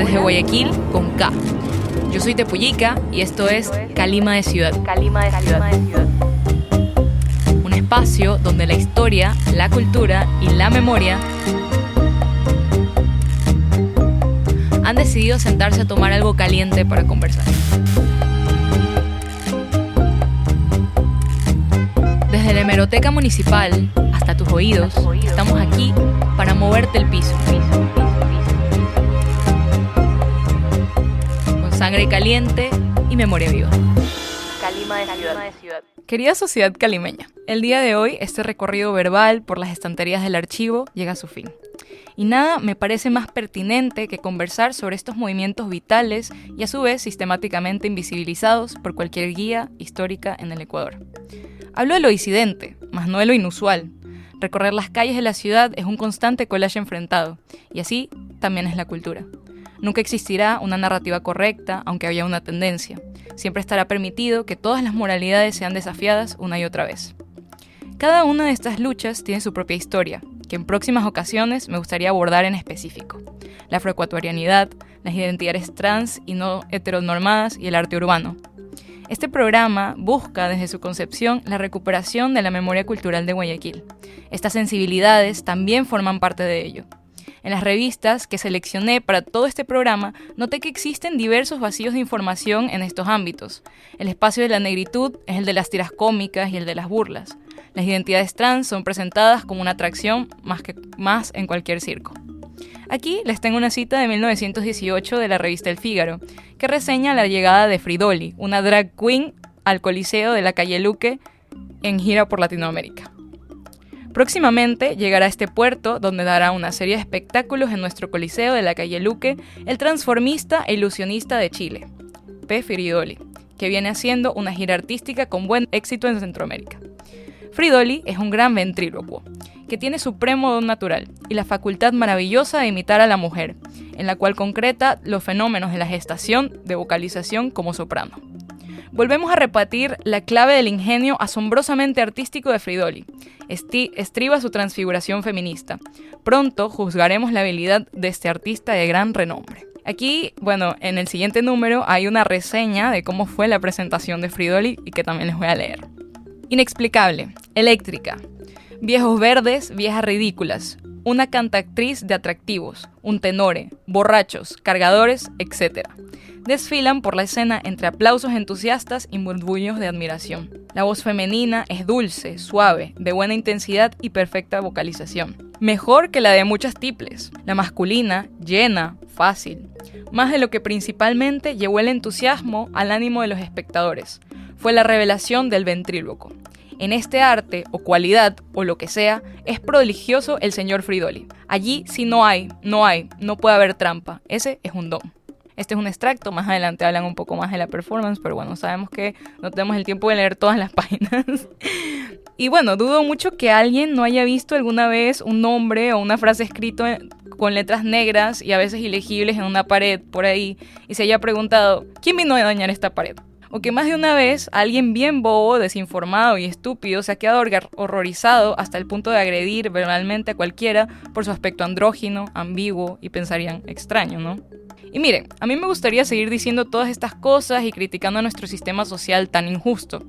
desde Guayaquil con K. Yo soy Tepullica y esto es Calima de Ciudad. Un espacio donde la historia, la cultura y la memoria han decidido sentarse a tomar algo caliente para conversar. Desde la hemeroteca municipal hasta tus oídos, estamos aquí para moverte el piso. Con sangre caliente y memoria viva. Calima de Ciudad. Querida sociedad calimeña, el día de hoy este recorrido verbal por las estanterías del archivo llega a su fin. Y nada me parece más pertinente que conversar sobre estos movimientos vitales y a su vez sistemáticamente invisibilizados por cualquier guía histórica en el Ecuador. Hablo de lo disidente, más no de lo inusual. Recorrer las calles de la ciudad es un constante collage enfrentado, y así también es la cultura. Nunca existirá una narrativa correcta, aunque haya una tendencia. Siempre estará permitido que todas las moralidades sean desafiadas una y otra vez. Cada una de estas luchas tiene su propia historia, que en próximas ocasiones me gustaría abordar en específico. La afroecuatorianidad, las identidades trans y no heteronormadas y el arte urbano. Este programa busca desde su concepción la recuperación de la memoria cultural de Guayaquil. Estas sensibilidades también forman parte de ello. En las revistas que seleccioné para todo este programa, noté que existen diversos vacíos de información en estos ámbitos. El espacio de la negritud es el de las tiras cómicas y el de las burlas. Las identidades trans son presentadas como una atracción más en cualquier circo. Aquí les tengo una cita de 1918 de la revista El Fígaro, que reseña la llegada de Fridolly, una drag queen, al Coliseo de la calle Luque en gira por Latinoamérica. Próximamente llegará a este puerto donde dará una serie de espectáculos en nuestro Coliseo de la calle Luque el transformista e ilusionista de Chile, P. Fridolly, que viene haciendo una gira artística con buen éxito en Centroamérica. Fridolly es un gran ventrílocuo, que tiene supremo don natural y la facultad maravillosa de imitar a la mujer, en la cual concreta los fenómenos de la gestación de vocalización como soprano. Volvemos a repetir la clave del ingenio asombrosamente artístico de Fridolly. Estriba su transfiguración feminista. Pronto juzgaremos la habilidad de este artista de gran renombre. Aquí, en el siguiente número hay una reseña de cómo fue la presentación de Fridolly y que también les voy a leer. Inexplicable, eléctrica, viejos verdes, viejas ridículas, una cantactriz de atractivos, un tenore, borrachos, cargadores, etc. Desfilan por la escena entre aplausos entusiastas y murmullos de admiración. La voz femenina es dulce, suave, de buena intensidad y perfecta vocalización. Mejor que la de muchas tiples. La masculina, llena, fácil. Más de lo que principalmente llevó el entusiasmo al ánimo de los espectadores. Fue la revelación del ventríloco. En este arte, o cualidad, o lo que sea, es prodigioso el señor Fridolly. Allí sí no puede haber trampa. Ese es un don. Este es un extracto, más adelante hablan un poco más de la performance, pero sabemos que no tenemos el tiempo de leer todas las páginas. Y dudo mucho que alguien no haya visto alguna vez un nombre o una frase escrito con letras negras y a veces ilegibles en una pared por ahí y se haya preguntado, ¿quién vino a dañar esta pared? O que más de una vez alguien bien bobo, desinformado y estúpido se ha quedado horrorizado hasta el punto de agredir verbalmente a cualquiera por su aspecto andrógino, ambiguo y pensarían extraño, ¿no? Y miren, a mí me gustaría seguir diciendo todas estas cosas y criticando a nuestro sistema social tan injusto,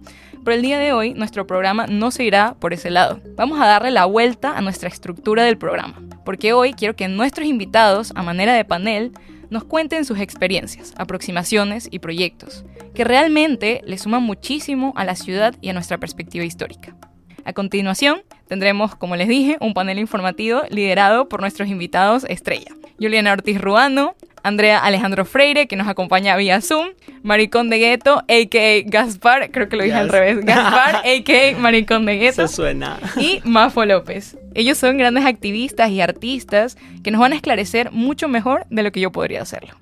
pero el día de hoy nuestro programa no se irá por ese lado. Vamos a darle la vuelta a nuestra estructura del programa, porque hoy quiero que nuestros invitados, a manera de panel, nos cuenten sus experiencias, aproximaciones y proyectos, que realmente le suman muchísimo a la ciudad y a nuestra perspectiva histórica. A continuación, tendremos, como les dije, un panel informativo liderado por nuestros invitados estrella. Juliana Ortiz Ruano, Andrea Alejandro Freire, que nos acompaña vía Zoom, Maricón de Gueto, a.k.a. Gaspar, creo que lo dije al revés, Gaspar, a.k.a. Maricón de Gueto. Eso suena. Y Mafo López. Ellos son grandes activistas y artistas que nos van a esclarecer mucho mejor de lo que yo podría hacerlo.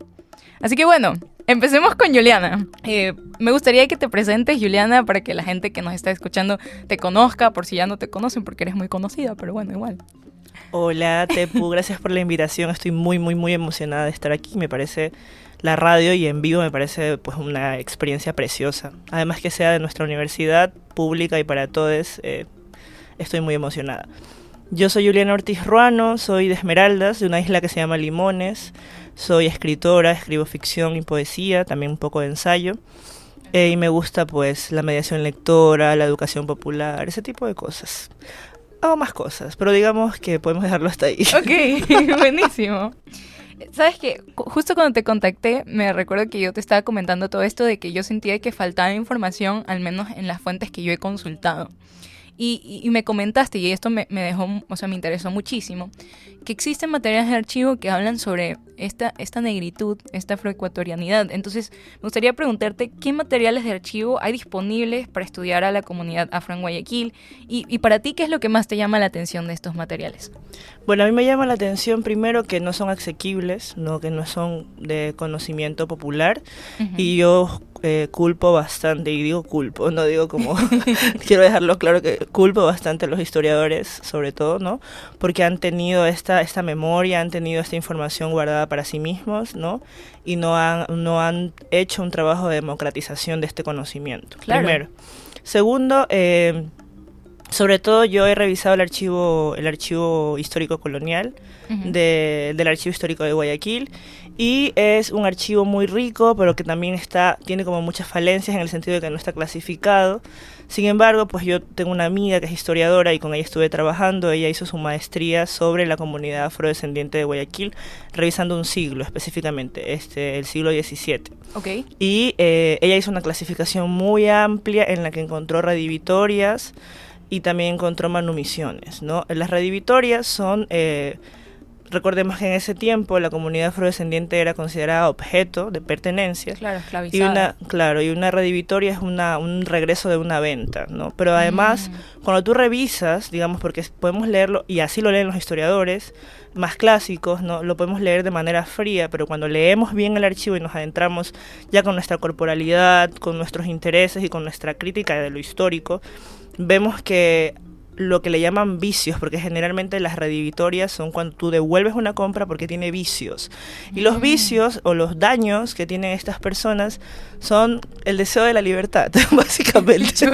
Así que empecemos con Juliana. Me gustaría que te presentes, Juliana, para que la gente que nos está escuchando te conozca, por si ya no te conocen, porque eres muy conocida, pero igual. Hola, Tepu, gracias por la invitación. Estoy muy, muy, muy emocionada de estar aquí. Me parece la radio y en vivo me parece una experiencia preciosa. Además que sea de nuestra universidad pública y para todos, estoy muy emocionada. Yo soy Juliana Ortiz Ruano, soy de Esmeraldas, de una isla que se llama Limones. Soy escritora, escribo ficción y poesía, también un poco de ensayo. Y me gusta pues la mediación lectora, la educación popular, ese tipo de cosas. Hago más cosas, pero digamos que podemos dejarlo hasta ahí. Ok, buenísimo. ¿Sabes qué? Justo cuando te contacté, me recuerdo que yo te estaba comentando todo esto de que yo sentía que faltaba información, al menos en las fuentes que yo he consultado. Y me comentaste, y esto me dejó, o sea, me interesó muchísimo, que existen materiales de archivo que hablan sobre esta negritud, esta afroecuatorianidad. Entonces, me gustaría preguntarte qué materiales de archivo hay disponibles para estudiar a la comunidad afro en Guayaquil, y para ti, ¿qué es lo que más te llama la atención de estos materiales? Bueno, a mí me llama la atención primero que no son asequibles, ¿no? Que no son de conocimiento popular, y yo culpo bastante, y digo culpo, no digo como, quiero dejarlo claro que culpo bastante a los historiadores, sobre todo, ¿no? Porque han tenido esta memoria, han tenido esta información guardada para sí mismos, ¿no? Y no han hecho un trabajo de democratización de este conocimiento, claro. Primero. Segundo, sobre todo yo he revisado el archivo histórico colonial del Archivo Histórico de Guayaquil, y es un archivo muy rico, pero que también tiene como muchas falencias en el sentido de que no está clasificado. Sin embargo, pues yo tengo una amiga que es historiadora y con ella estuve trabajando. Ella hizo su maestría sobre la comunidad afrodescendiente de Guayaquil, revisando un siglo específicamente, el siglo XVII. Okay. Y ella hizo una clasificación muy amplia en la que encontró redivitorias y también encontró manumisiones, ¿no? Las redivitorias son... recordemos que en ese tiempo la comunidad afrodescendiente era considerada objeto de pertenencia. Claro, esclavizada. Y una redivitoria es un regreso de una venta, ¿no? Pero además, cuando tú revisas, digamos, porque podemos leerlo, y así lo leen los historiadores más clásicos, ¿no? Lo podemos leer de manera fría, pero cuando leemos bien el archivo y nos adentramos ya con nuestra corporalidad, con nuestros intereses y con nuestra crítica de lo histórico, vemos que lo que le llaman vicios, porque generalmente las redivitorias son cuando tú devuelves una compra porque tiene vicios. Y los vicios o los daños que tienen estas personas son el deseo de la libertad, básicamente.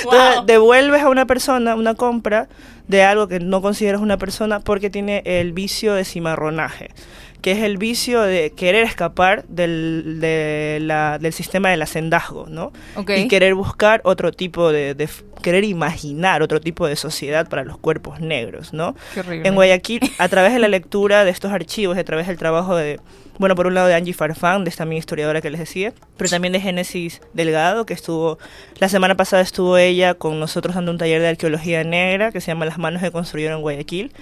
Wow. Devuelves a una persona una compra de algo que no consideras una persona porque tiene el vicio de cimarronaje, que es el vicio de querer escapar del sistema del hacendazgo, ¿no? Okay. Y querer buscar otro tipo querer imaginar otro tipo de sociedad para los cuerpos negros, ¿no? Qué horrible. En Guayaquil, a través de la lectura de estos archivos, a través del trabajo bueno, por un lado de Angie Farfán, de esta mi historiadora que les decía, pero también de Génesis Delgado, que la semana pasada estuvo ella con nosotros dando un taller de arqueología negra que se llama Las manos que construyeron Guayaquil,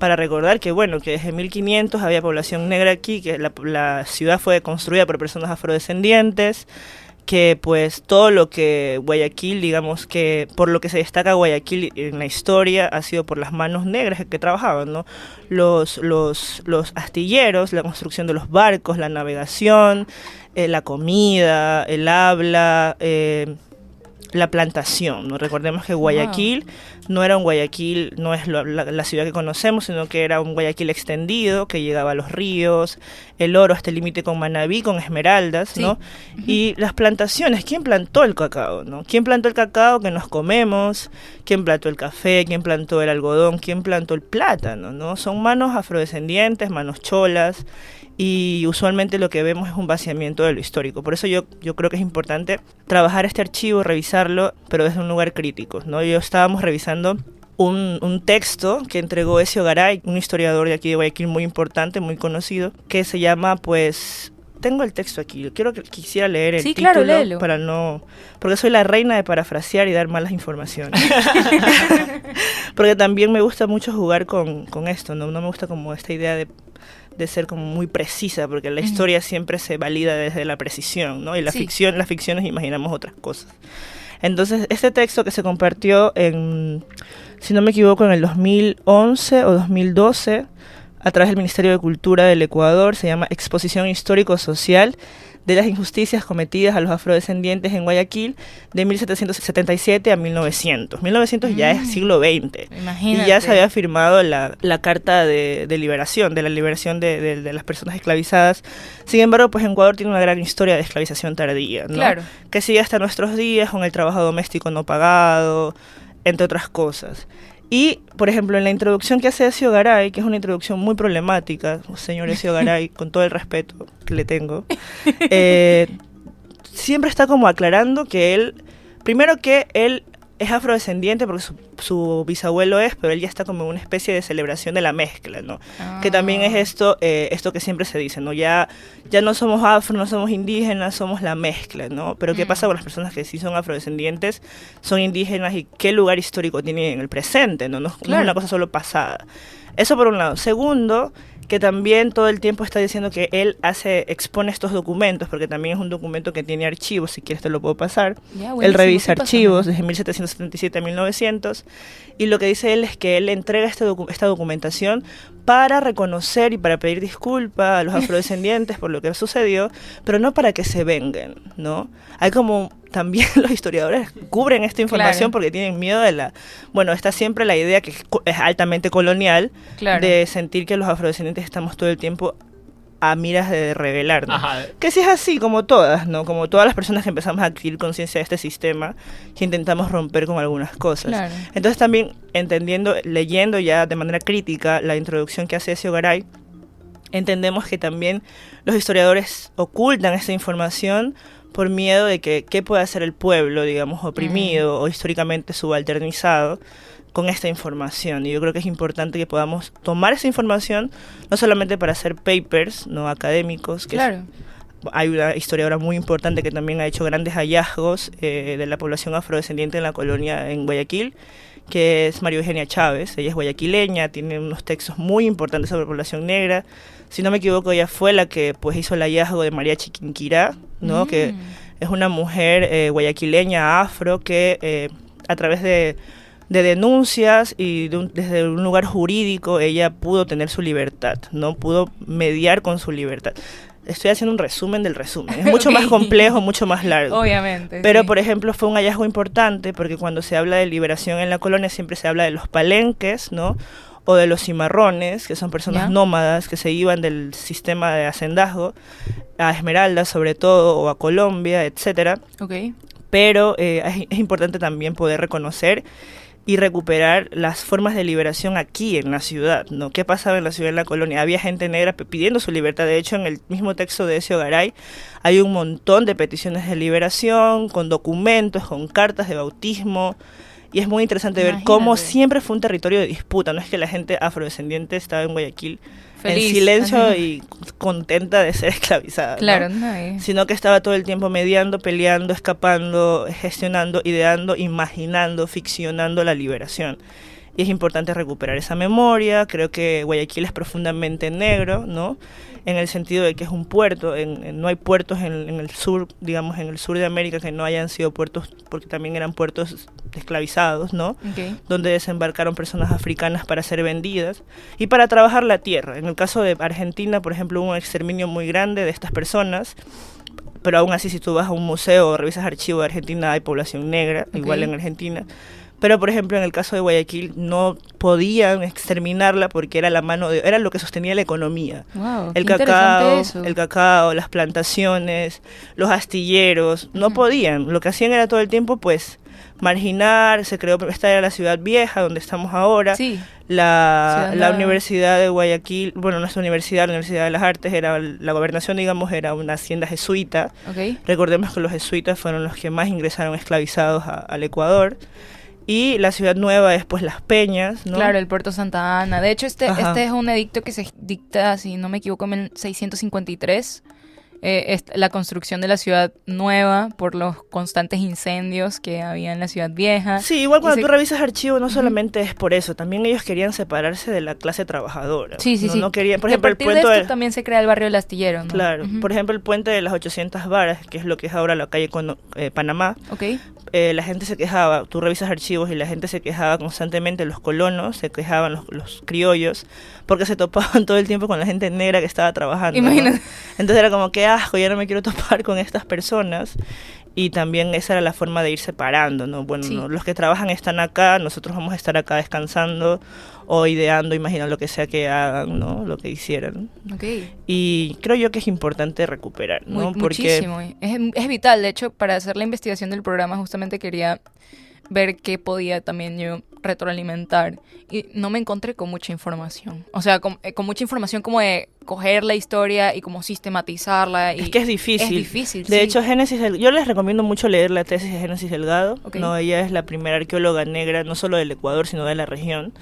para recordar que, bueno, que desde 1500 había población negra aquí, que la ciudad fue construida por personas afrodescendientes, que pues todo lo que Guayaquil, digamos que por lo que se destaca Guayaquil en la historia ha sido por las manos negras que trabajaban, ¿no? Los astilleros, la construcción de los barcos, la navegación, la comida, el habla, la plantación, ¿no? Recordemos que Guayaquil no era un Guayaquil, no es la ciudad que conocemos, sino que era un Guayaquil extendido, que llegaba a los ríos, el oro hasta el límite con Manabí, con Esmeraldas, ¿no? Y las plantaciones, ¿quién plantó el cacao, no? ¿Quién plantó el cacao que nos comemos? ¿Quién plantó el café? ¿Quién plantó el algodón? ¿Quién plantó el plátano, no? Son manos afrodescendientes, manos cholas, y usualmente lo que vemos es un vaciamiento de lo histórico. Por eso yo creo que es importante trabajar este archivo, revisarlo, pero desde un lugar crítico, ¿no? Estábamos revisando un texto que entregó Ezio Garay, un historiador de aquí de Guayaquil muy importante, muy conocido, que se llama, pues... Tengo el texto aquí, quisiera leer el título, claro, léelo. Para no... Porque soy la reina de parafrasear y dar malas informaciones. Porque también me gusta mucho jugar con esto, ¿no? No me gusta como esta idea de ser como muy precisa, porque la historia siempre se valida desde la precisión, ¿no? Y las ficciones imaginamos otras cosas. Entonces, este texto que se compartió si no me equivoco, en el 2011 o 2012, a través del Ministerio de Cultura del Ecuador, se llama Exposición Histórico-Social de las injusticias cometidas a los afrodescendientes en Guayaquil de 1777 a 1900. 1900 ya es siglo XX. Imagínate. Y ya se había firmado la Carta de Liberación, de la liberación de las personas esclavizadas. Sin embargo, pues Ecuador tiene una gran historia de esclavización tardía, ¿no? Claro. Que sigue hasta nuestros días con el trabajo doméstico no pagado, entre otras cosas. Y, por ejemplo, en la introducción que hace Ezio Garay, que es una introducción muy problemática, señor Ezio Garay, con todo el respeto que le tengo, siempre está como aclarando que él, primero que él es afrodescendiente porque su bisabuelo es, pero él ya está como en una especie de celebración de la mezcla, ¿no? Que también es esto que siempre se dice, ¿no? Ya no somos afro, no somos indígenas, somos la mezcla, ¿no? Pero ¿qué pasa con las personas que sí son afrodescendientes, son indígenas y qué lugar histórico tienen en el presente, ¿no? No es una cosa solo pasada. Eso por un lado. Segundo, que también todo el tiempo está diciendo que él expone estos documentos, porque también es un documento que tiene archivos, si quieres te lo puedo pasar. Él revisa archivos desde 1777 a 1900, y lo que dice él es que él entrega esta documentación para reconocer y para pedir disculpas a los afrodescendientes por lo que sucedió, pero no para que se vengan, ¿no? Hay como también los historiadores cubren esta información porque tienen miedo de está siempre la idea que es altamente colonial de sentir que los afrodescendientes estamos todo el tiempo a miras de rebelarnos. Que sí es así, como todas, ¿no? Como todas las personas que empezamos a adquirir conciencia de este sistema, que intentamos romper con algunas cosas. Entonces también leyendo ya de manera crítica la introducción que hace Ezio Garay, entendemos que también los historiadores ocultan esta información por miedo de que qué puede hacer el pueblo, digamos, oprimido o históricamente subalternizado con esta información. Y yo creo que es importante que podamos tomar esa información, no solamente para hacer papers no académicos, que hay una historiadora muy importante que también ha hecho grandes hallazgos de la población afrodescendiente en la colonia en Guayaquil, que es María Eugenia Chávez. Ella es guayaquileña, tiene unos textos muy importantes sobre población negra. Si no me equivoco, ella fue la que pues hizo el hallazgo de María Chiquinquirá, ¿no? Que es una mujer guayaquileña afro que a través de denuncias y desde un lugar jurídico ella pudo tener su libertad, ¿no? Pudo mediar con su libertad. Estoy haciendo un resumen del resumen. Es mucho más complejo, mucho más largo. Obviamente. Pero, por ejemplo, fue un hallazgo importante porque cuando se habla de liberación en la colonia siempre se habla de los palenques, ¿no? O de los cimarrones, que son personas nómadas que se iban del sistema de hacendazgo a Esmeralda, sobre todo, o a Colombia, etcétera. Pero es importante también poder reconocer y recuperar las formas de liberación aquí en la ciudad, ¿no? ¿Qué pasaba en la ciudad, en la colonia? Había gente negra pidiendo su libertad. De hecho, en el mismo texto de Ezio Garay hay un montón de peticiones de liberación, con documentos, con cartas de bautismo, y es muy interesante ver cómo siempre fue un territorio de disputa. No es que la gente afrodescendiente estaba en Guayaquil feliz, en silencio y contenta de ser esclavizada, ¿no? Sino que estaba todo el tiempo mediando, peleando, escapando, gestionando, ideando, imaginando, ficcionando la liberación. Y es importante recuperar esa memoria. Creo que Guayaquil es profundamente negro, ¿no? En el sentido de que es un puerto, no hay puertos en el sur, digamos, en el sur de América que no hayan sido puertos, porque también eran puertos esclavizados, ¿no? Donde desembarcaron personas africanas para ser vendidas y para trabajar la tierra. En el caso de Argentina, por ejemplo, hubo un exterminio muy grande de estas personas, pero aún así si tú vas a un museo o revisas archivos de Argentina hay población negra, igual en Argentina. Pero, por ejemplo, en el caso de Guayaquil no podían exterminarla porque era era lo que sostenía la economía. El cacao, las plantaciones, los astilleros, no podían. Lo que hacían era todo el tiempo, pues, marginar. Esta era la ciudad vieja, donde estamos ahora. La Universidad de Guayaquil, nuestra universidad, la Universidad de las Artes, la gobernación, digamos, era una hacienda jesuita. Recordemos que los jesuitas fueron los que más ingresaron esclavizados al Ecuador. Y la ciudad nueva es pues Las Peñas, ¿no? Claro, el puerto Santa Ana. De hecho, este es un edicto que se dicta, si no me equivoco, en 1653. La construcción de la ciudad nueva por los constantes incendios que había en la ciudad vieja. Sí, igual cuando tú revisas archivos no solamente es por eso, también ellos querían separarse de la clase trabajadora. No querían, por ejemplo, a partir de esto también se crea el barrio del Astillero, ¿no? Claro, por ejemplo, el puente de las 800 varas, que es lo que es ahora la calle Panamá. La gente se quejaba, tú revisas archivos y la gente se quejaba constantemente, los colonos se quejaban, los criollos, porque se topaban todo el tiempo con la gente negra que estaba trabajando, ¿no? Entonces era como, qué asco, ya no me quiero topar con estas personas. Y también esa era la forma de ir separando, ¿no? No, los que trabajan están acá, nosotros vamos a estar acá descansando o ideando, imaginando lo que sea que hagan, ¿no? Lo que hicieran. Y creo yo que es importante recuperar, ¿no? Muchísimo. Es vital. De hecho, para hacer la investigación del programa justamente quería ver qué podía también yo retroalimentar. Y no me encontré con mucha información. O sea, con mucha información como de coger la historia y como sistematizarla. Y es que es difícil. Es difícil, de hecho, yo les recomiendo mucho leer la tesis de Génesis Delgado. Okay. ¿No? Ella es la primera arqueóloga negra, no solo del Ecuador, sino de la región.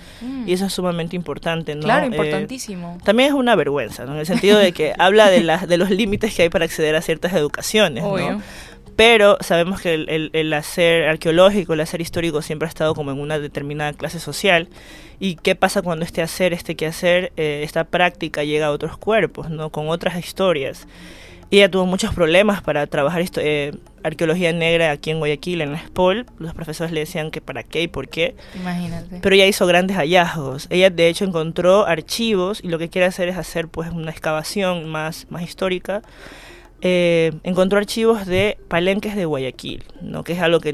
Y eso es sumamente importante, ¿no? Claro, importantísimo. También es una vergüenza, ¿no? En el sentido de que habla de los límites que hay para acceder a ciertas educaciones, Obvio. ¿no? Pero sabemos que el hacer arqueológico, el hacer histórico siempre ha estado como en una determinada clase social. ¿Y qué pasa cuando este quehacer, esta práctica llega a otros cuerpos, ¿no? Con otras historias? Y ella tuvo muchos problemas para trabajar arqueología negra aquí en Guayaquil, en la SPOL. Los profesores le decían que para qué y por qué. Imagínate. Pero ella hizo grandes hallazgos. Ella de hecho encontró archivos y lo que quiere hacer es hacer pues una excavación más histórica. Encontró archivos de palenques de Guayaquil, ¿no? Que es algo que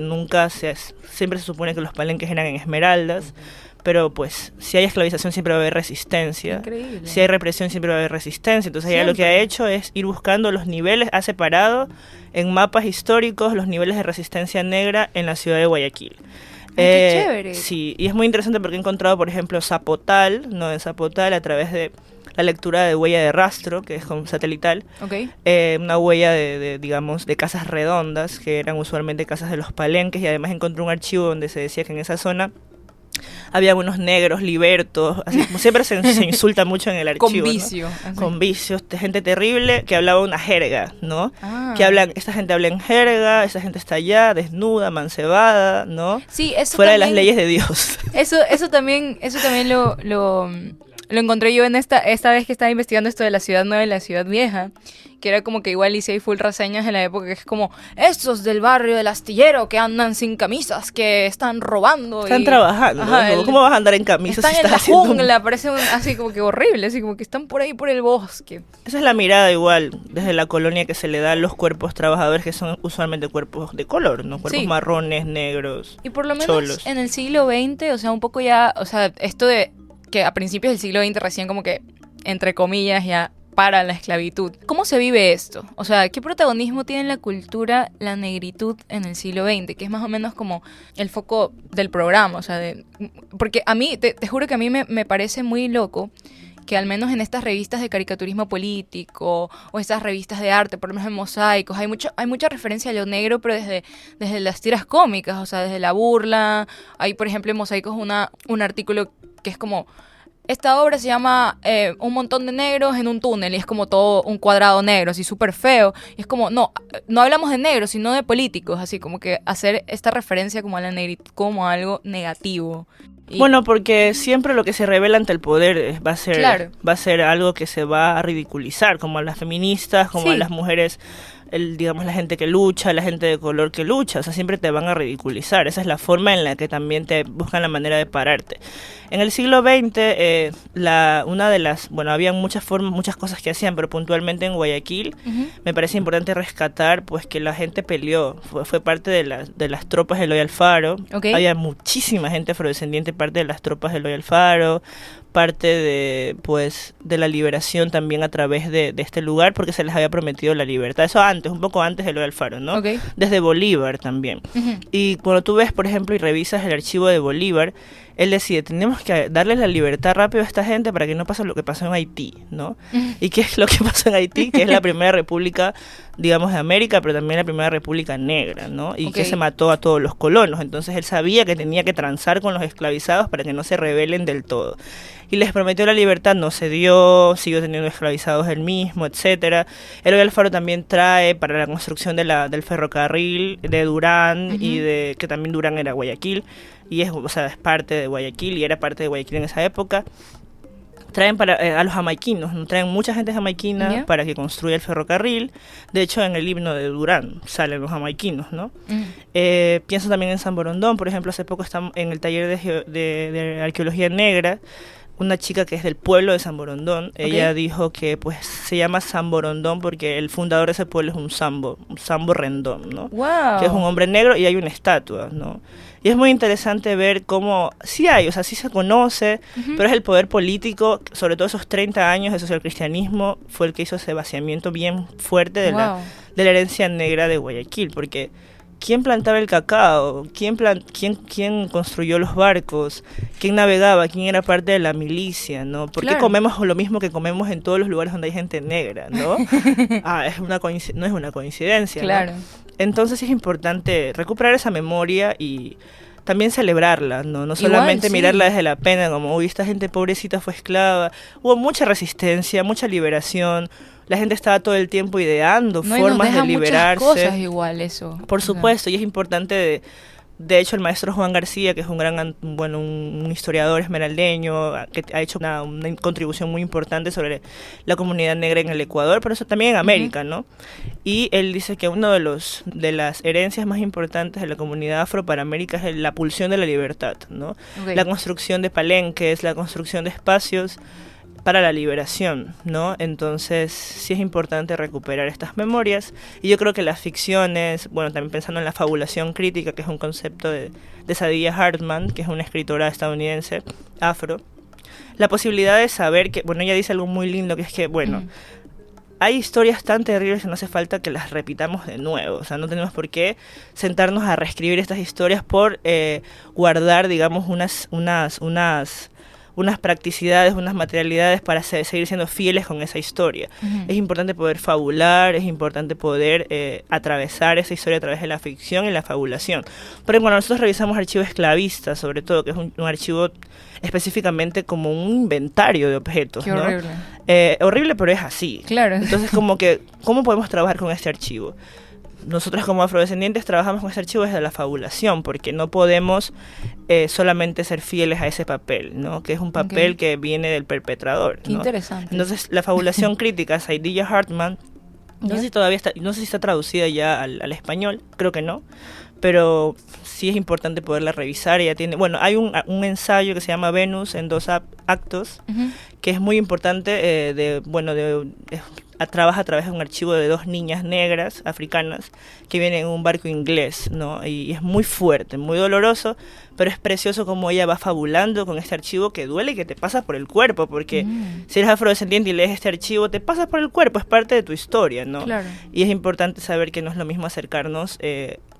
siempre se supone que los palenques eran en Esmeraldas, pero pues si hay esclavización siempre va a haber resistencia. Increíble. Si hay represión siempre va a haber resistencia. Entonces ella lo que ha hecho es ir buscando los niveles, ha separado en mapas históricos los niveles de resistencia negra en la ciudad de Guayaquil. Qué chévere. Sí, y es muy interesante porque he encontrado, por ejemplo, Zapotal, ¿no? En Zapotal, a través de la lectura de huella de rastro, que es como satelital, Okay. una huella digamos, de casas redondas, que eran usualmente casas de los palenques, y además encontré un archivo donde se decía que en esa zona había unos negros libertos, así como siempre se insulta mucho en el archivo. Con vicio. ¿No? Con vicios, de gente terrible que hablaba una jerga, ¿no? Ah. Esta gente habla en jerga, esta gente está allá, desnuda, mancebada, ¿no? Sí, eso fuera también, de las leyes de Dios. Eso también lo encontré yo en esta vez que estaba investigando esto de la ciudad nueva y la ciudad vieja, que era como que igual hice ahí full reseñas en la época, que es como estos del barrio del Astillero que andan sin camisas, que están robando. Están trabajando. Ajá, ¿no? ¿Cómo vas a andar en camisas están si estás en la haciendo jungla, parece así como que horrible, así como que están por ahí por el bosque. Esa es la mirada igual, desde la colonia, que se le da a los cuerpos trabajadores, que son usualmente cuerpos de color, ¿no? Cuerpos marrones, negros, y por lo menos cholos. En el siglo XX, o sea, un poco ya, o sea, esto de que a principios del siglo XX recién como que, entre comillas, ya para la esclavitud. ¿Cómo se vive esto? O sea, ¿qué protagonismo tiene en la cultura la negritud en el siglo XX? Que es más o menos como el foco del programa, o sea, porque a mí, te juro que a mí me parece muy loco que al menos en estas revistas de caricaturismo político o estas revistas de arte, por lo menos en Mosaicos, hay mucha referencia a lo negro, pero desde las tiras cómicas, o sea, desde la burla. Hay, por ejemplo, en Mosaicos un artículo que es como, esta obra se llama Un montón de negros en un túnel, y es como todo un cuadrado negro, así súper feo. Y es como, no hablamos de negros, sino de políticos, así como que hacer esta referencia como a la negritud como algo negativo. Bueno, porque siempre lo que se revela ante el poder va a ser algo que se va a ridiculizar, como a las feministas, como a las mujeres, digamos, la gente que lucha, la gente de color que lucha, o sea, siempre te van a ridiculizar. Esa es la forma en la que también te buscan la manera de pararte. En el siglo XX, había muchas formas, muchas cosas que hacían, pero puntualmente en Guayaquil, me parece importante rescatar, pues, que la gente peleó, fue parte de las tropas de Eloy Alfaro. Okay. Había muchísima gente afrodescendiente, parte de las tropas de Eloy Alfaro, parte de la liberación también a través de este lugar, porque se les había prometido la libertad. Eso un poco antes de Eloy Alfaro, ¿no? Okay. Desde Bolívar también. Y cuando tú ves, por ejemplo, y revisas el archivo de Bolívar, él decide, tenemos que darles la libertad rápido a esta gente para que no pase lo que pasó en Haití, ¿no? ¿Y qué es lo que pasó en Haití? Que es la primera república, digamos, de América, pero también la primera república negra, ¿no? Y que se mató a todos los colonos. Entonces él sabía que tenía que transar con los esclavizados para que no se rebelen del todo. Y les prometió la libertad, no se dio, siguió teniendo esclavizados él mismo, etcétera. Eloy Alfaro también trae para la construcción del ferrocarril de Durán, y que también Durán era Guayaquil, y es parte de Guayaquil, y era parte de Guayaquil en esa época. Traen a los jamaiquinos, traen mucha gente jamaiquina para que construya el ferrocarril. De hecho, en el himno de Durán salen los jamaiquinos, ¿no? Pienso también en San Borondón, por ejemplo, hace poco estamos en el taller de arqueología negra. Una chica que es del pueblo de San Borondón, ella dijo que pues se llama San Borondón porque el fundador de ese pueblo es un sambo Rendón, ¿no? Wow. Que es un hombre negro, y hay una estatua, ¿no? Y es muy interesante ver cómo sí se conoce, pero es el poder político, sobre todo esos 30 años de socialcristianismo, fue el que hizo ese vaciamiento bien fuerte de la herencia negra de Guayaquil, porque ¿quién plantaba el cacao? ¿Quién construyó los barcos? ¿Quién navegaba? ¿Quién era parte de la milicia? ¿No? ¿Por qué comemos lo mismo que comemos en todos los lugares donde hay gente negra? ¿No? No es una coincidencia. Claro. ¿No? Entonces es importante recuperar esa memoria y también celebrarla, no solamente mirarla desde la pena, como, uy, esta gente pobrecita fue esclava. Hubo mucha resistencia, mucha liberación. La gente estaba todo el tiempo ideando formas de liberarse. Muchas cosas igual eso. Por supuesto, y es importante. De hecho, el maestro Juan García, que es un historiador esmeraldeño, que ha hecho una contribución muy importante sobre la comunidad negra en el Ecuador, pero eso también en América, ¿no? Y él dice que uno de las herencias más importantes de la comunidad afro para América es la pulsión de la libertad, ¿no? La construcción de palenques, la construcción de espacios para la liberación, ¿no? Entonces sí es importante recuperar estas memorias, y yo creo que las ficciones, bueno, también pensando en la fabulación crítica, que es un concepto de Saidiya Hartman, que es una escritora estadounidense afro, la posibilidad de saber que, bueno, ella dice algo muy lindo, que es que, bueno, hay historias tan terribles que no hace falta que las repitamos de nuevo, o sea, no tenemos por qué sentarnos a reescribir estas historias por guardar, digamos, unas practicidades, unas materialidades para seguir siendo fieles con esa historia. Es importante poder fabular, es importante poder atravesar esa historia a través de la ficción y la fabulación. Pero cuando nosotros revisamos archivos esclavistas, sobre todo, que es un archivo específicamente como un inventario de objetos. Qué horrible. ¿No? Horrible, pero es así. Claro. Entonces, como que, ¿cómo podemos trabajar con este archivo? Nosotros como afrodescendientes trabajamos con este archivo desde la fabulación, porque no podemos solamente ser fieles a ese papel, ¿no? Que es un papel que viene del perpetrador. Qué interesante. Entonces, la fabulación crítica, Saidiya Hartman, no sé si todavía está, no sé si está traducida ya al español, creo que no, pero sí es importante poderla revisar. Ella tiene, bueno, hay un ensayo que se llama Venus en 2 actos, que es muy importante, trabaja a través de un archivo de 2 niñas negras africanas que vienen en un barco inglés, ¿no? Y es muy fuerte, muy doloroso, pero es precioso como ella va fabulando con este archivo que duele y que te pasa por el cuerpo, porque si eres afrodescendiente y lees este archivo, te pasa por el cuerpo, es parte de tu historia, ¿no? Claro. Y es importante saber que no es lo mismo acercarnos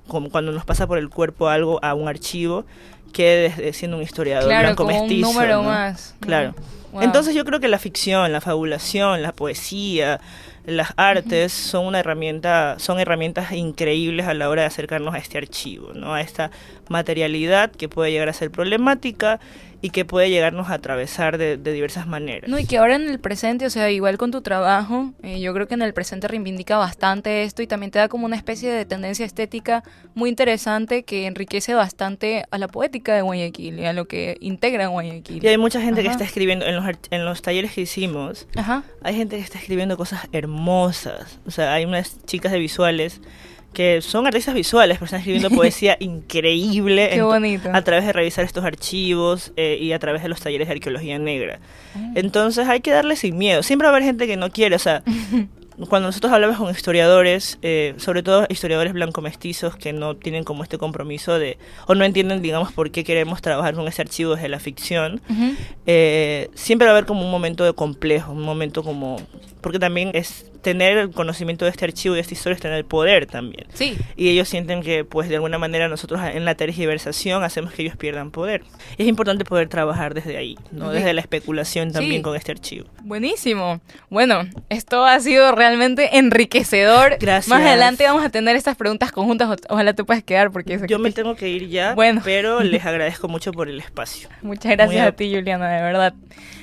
como cuando nos pasa por el cuerpo algo a un archivo que desde siendo un historiador blanco mestizo. Un número ¿no? más. Claro. Wow. Entonces yo creo que la ficción, la fabulación, la poesía, las artes son herramientas increíbles a la hora de acercarnos a este archivo, ¿no? A esta materialidad que puede llegar a ser problemática y que puede llegarnos a atravesar de diversas maneras. No, y que ahora en el presente, o sea, igual con tu trabajo, yo creo que en el presente reivindica bastante esto y también te da como una especie de tendencia estética muy interesante que enriquece bastante a la poética de Guayaquil y a lo que integra Guayaquil. Y hay mucha gente que está escribiendo, en los talleres que hicimos, hay gente que está escribiendo cosas hermosas. O sea, hay unas chicas de visuales que son artistas visuales, pero están escribiendo poesía increíble. Qué bonito. A través de revisar estos archivos y a través de los talleres de arqueología negra. Entonces hay que darle sin miedo. Siempre va a haber gente que no quiere, o sea, cuando nosotros hablamos con historiadores, sobre todo historiadores blanco-mestizos que no tienen como este compromiso o no entienden, digamos, por qué queremos trabajar con este archivo desde la ficción, siempre va a haber como un momento de complejo, un momento como... Porque también es tener el conocimiento de este archivo y de esta historia, es tener el poder también. Sí. Y ellos sienten que, pues, de alguna manera nosotros en la tergiversación hacemos que ellos pierdan poder. Y es importante poder trabajar desde ahí, ¿no? Desde la especulación también con este archivo. Buenísimo. Bueno, esto ha sido realmente enriquecedor. Gracias. Más adelante vamos a tener estas preguntas conjuntas. Ojalá te puedas quedar porque... Yo me tengo que ir ya, pero les agradezco mucho por el espacio. Muchas gracias a ti, Juliana, de verdad.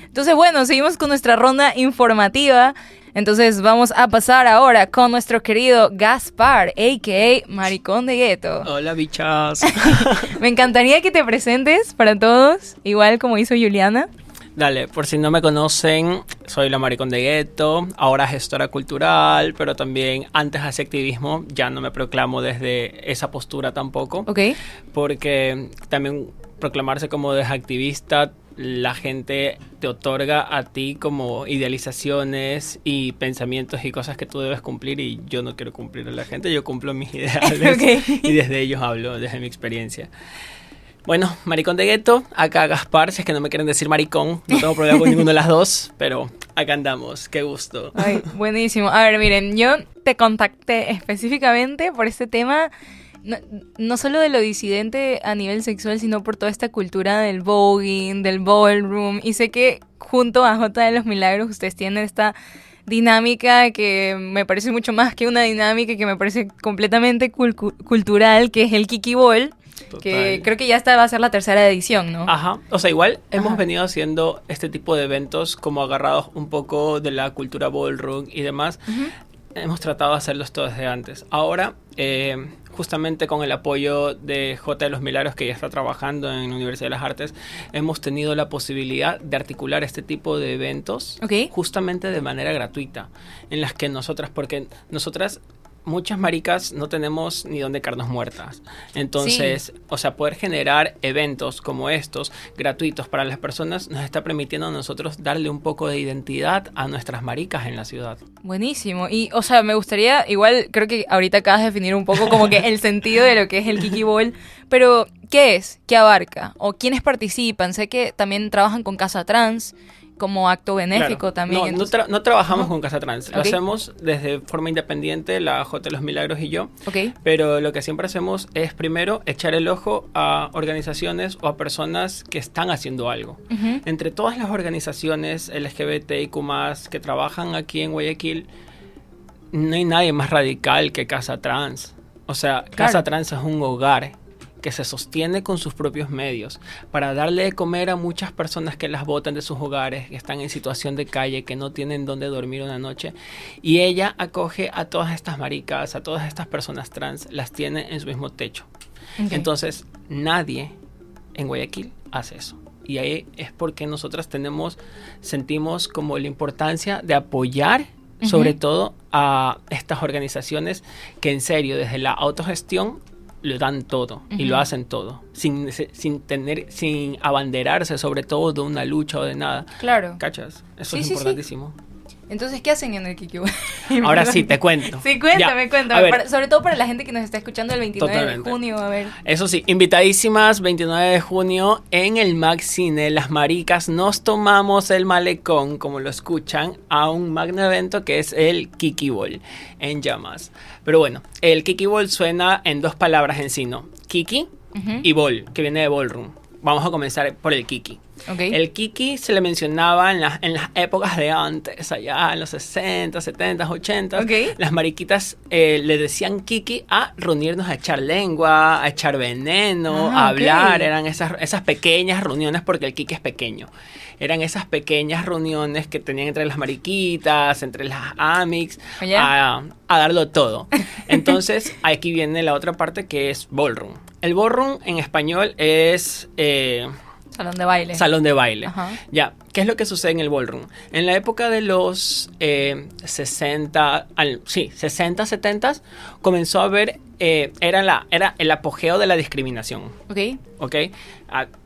Entonces, bueno, seguimos con nuestra ronda informativa. Entonces vamos a pasar ahora con nuestro querido Gaspar, a.k.a. Maricón de Gueto. Hola, bichas. Me encantaría que te presentes para todos, igual como hizo Juliana. Dale, por si no me conocen, soy la Maricón de Gueto, ahora gestora cultural, pero también antes hacía activismo, ya no me proclamo desde esa postura tampoco. Ok. Porque también proclamarse como desactivista, la gente te otorga a ti como idealizaciones y pensamientos y cosas que tú debes cumplir, y yo no quiero cumplir a la gente, yo cumplo mis ideales y desde ellos hablo, desde mi experiencia. Bueno, Maricón de Gueto, acá Gaspar, si es que no me quieren decir maricón, no tengo problema con ninguno de las dos, pero acá andamos, qué gusto. Ay, buenísimo. A ver, miren, yo te contacté específicamente por este tema no solo de lo disidente a nivel sexual, sino por toda esta cultura del voguing, del ballroom. Y sé que junto a Jota de los Milagros ustedes tienen esta dinámica que me parece mucho más que una dinámica, que me parece completamente cultural, que es el Kiki Ball. Total. Que creo que ya esta va a ser la tercera edición, ¿no? Ajá, o sea, igual hemos Ajá. venido haciendo este tipo de eventos como agarrados un poco de la cultura ballroom y demás. Ujú. Hemos tratado de hacerlos todos desde antes. Ahora, justamente con el apoyo de J. de los Milagros, que ya está trabajando en la Universidad de las Artes, hemos tenido la posibilidad de articular este tipo de eventos Ok. justamente de manera gratuita, en las que porque nosotras, muchas maricas, no tenemos ni dónde quedarnos muertas. Entonces, o sea, poder generar eventos como estos, gratuitos para las personas, nos está permitiendo a nosotros darle un poco de identidad a nuestras maricas en la ciudad. Buenísimo. Y, o sea, me gustaría, igual creo que ahorita acabas de definir un poco como que el sentido de lo que es el Kiki Ball, pero ¿qué es? ¿Qué abarca? ¿O quiénes participan? Sé que también trabajan con Casa Trans como acto benéfico Claro. también. No, entonces- no trabajamos Ajá. con Casa Trans. Lo Ok. hacemos desde forma independiente, la J. de los Milagros y yo. Ok. Pero lo que siempre hacemos es primero echar el ojo a organizaciones o a personas que están haciendo algo. Ujú. Entre todas las organizaciones LGBTIQ+, que trabajan aquí en Guayaquil, no hay nadie más radical que Casa Trans. O sea, Casa Trans es un hogar que se sostiene con sus propios medios para darle de comer a muchas personas que las botan de sus hogares, que están en situación de calle, que no tienen dónde dormir una noche. Y ella acoge a todas estas maricas, a todas estas personas trans, las tiene en su mismo techo. Ok. Entonces, nadie en Guayaquil hace eso. Y ahí es porque nosotras sentimos como la importancia de apoyar, sobre todo, a estas organizaciones que en serio, desde la autogestión, lo dan todo y lo hacen todo, sin abanderarse sobre todo de una lucha o de nada. Claro. ¿Cachas? Eso Sí, es sí, sí. importantísimo. Entonces, ¿qué hacen en el Kiki Ball? Ahora sí, te cuento. Sí, cuéntame, Ya. cuéntame. A ver, Sobre todo para la gente que nos está escuchando el 29 Totalmente. de junio, a ver. eso sí, invitadísimas 29 de junio en el Max Cine. Las maricas nos tomamos el malecón, como lo escuchan, a un magno evento que es el Kiki Ball en llamas. Pero bueno, el Kiki Ball suena en dos palabras en sí, ¿no? Kiki Ujú. y Ball, que viene de ballroom. Vamos a comenzar por el Kiki. Ok. El Kiki se le mencionaba en las épocas de antes, allá en los 60, 70, 80. Ok. Las mariquitas le decían Kiki a reunirnos a echar lengua, a echar veneno, Ah, a hablar. ok. Eran esas pequeñas reuniones, porque el Kiki es pequeño. Eran esas pequeñas reuniones que tenían entre las mariquitas, entre las amics, ¿Ya? a darlo todo. Entonces, aquí viene la otra parte, que es ballroom. El ballroom en español es Salón de baile. salón de baile. Ajá. Ya, ¿qué es lo que sucede en el ballroom? En la época de los 60, 70, comenzó a haber, era el apogeo de la discriminación. Ok. ¿Ok?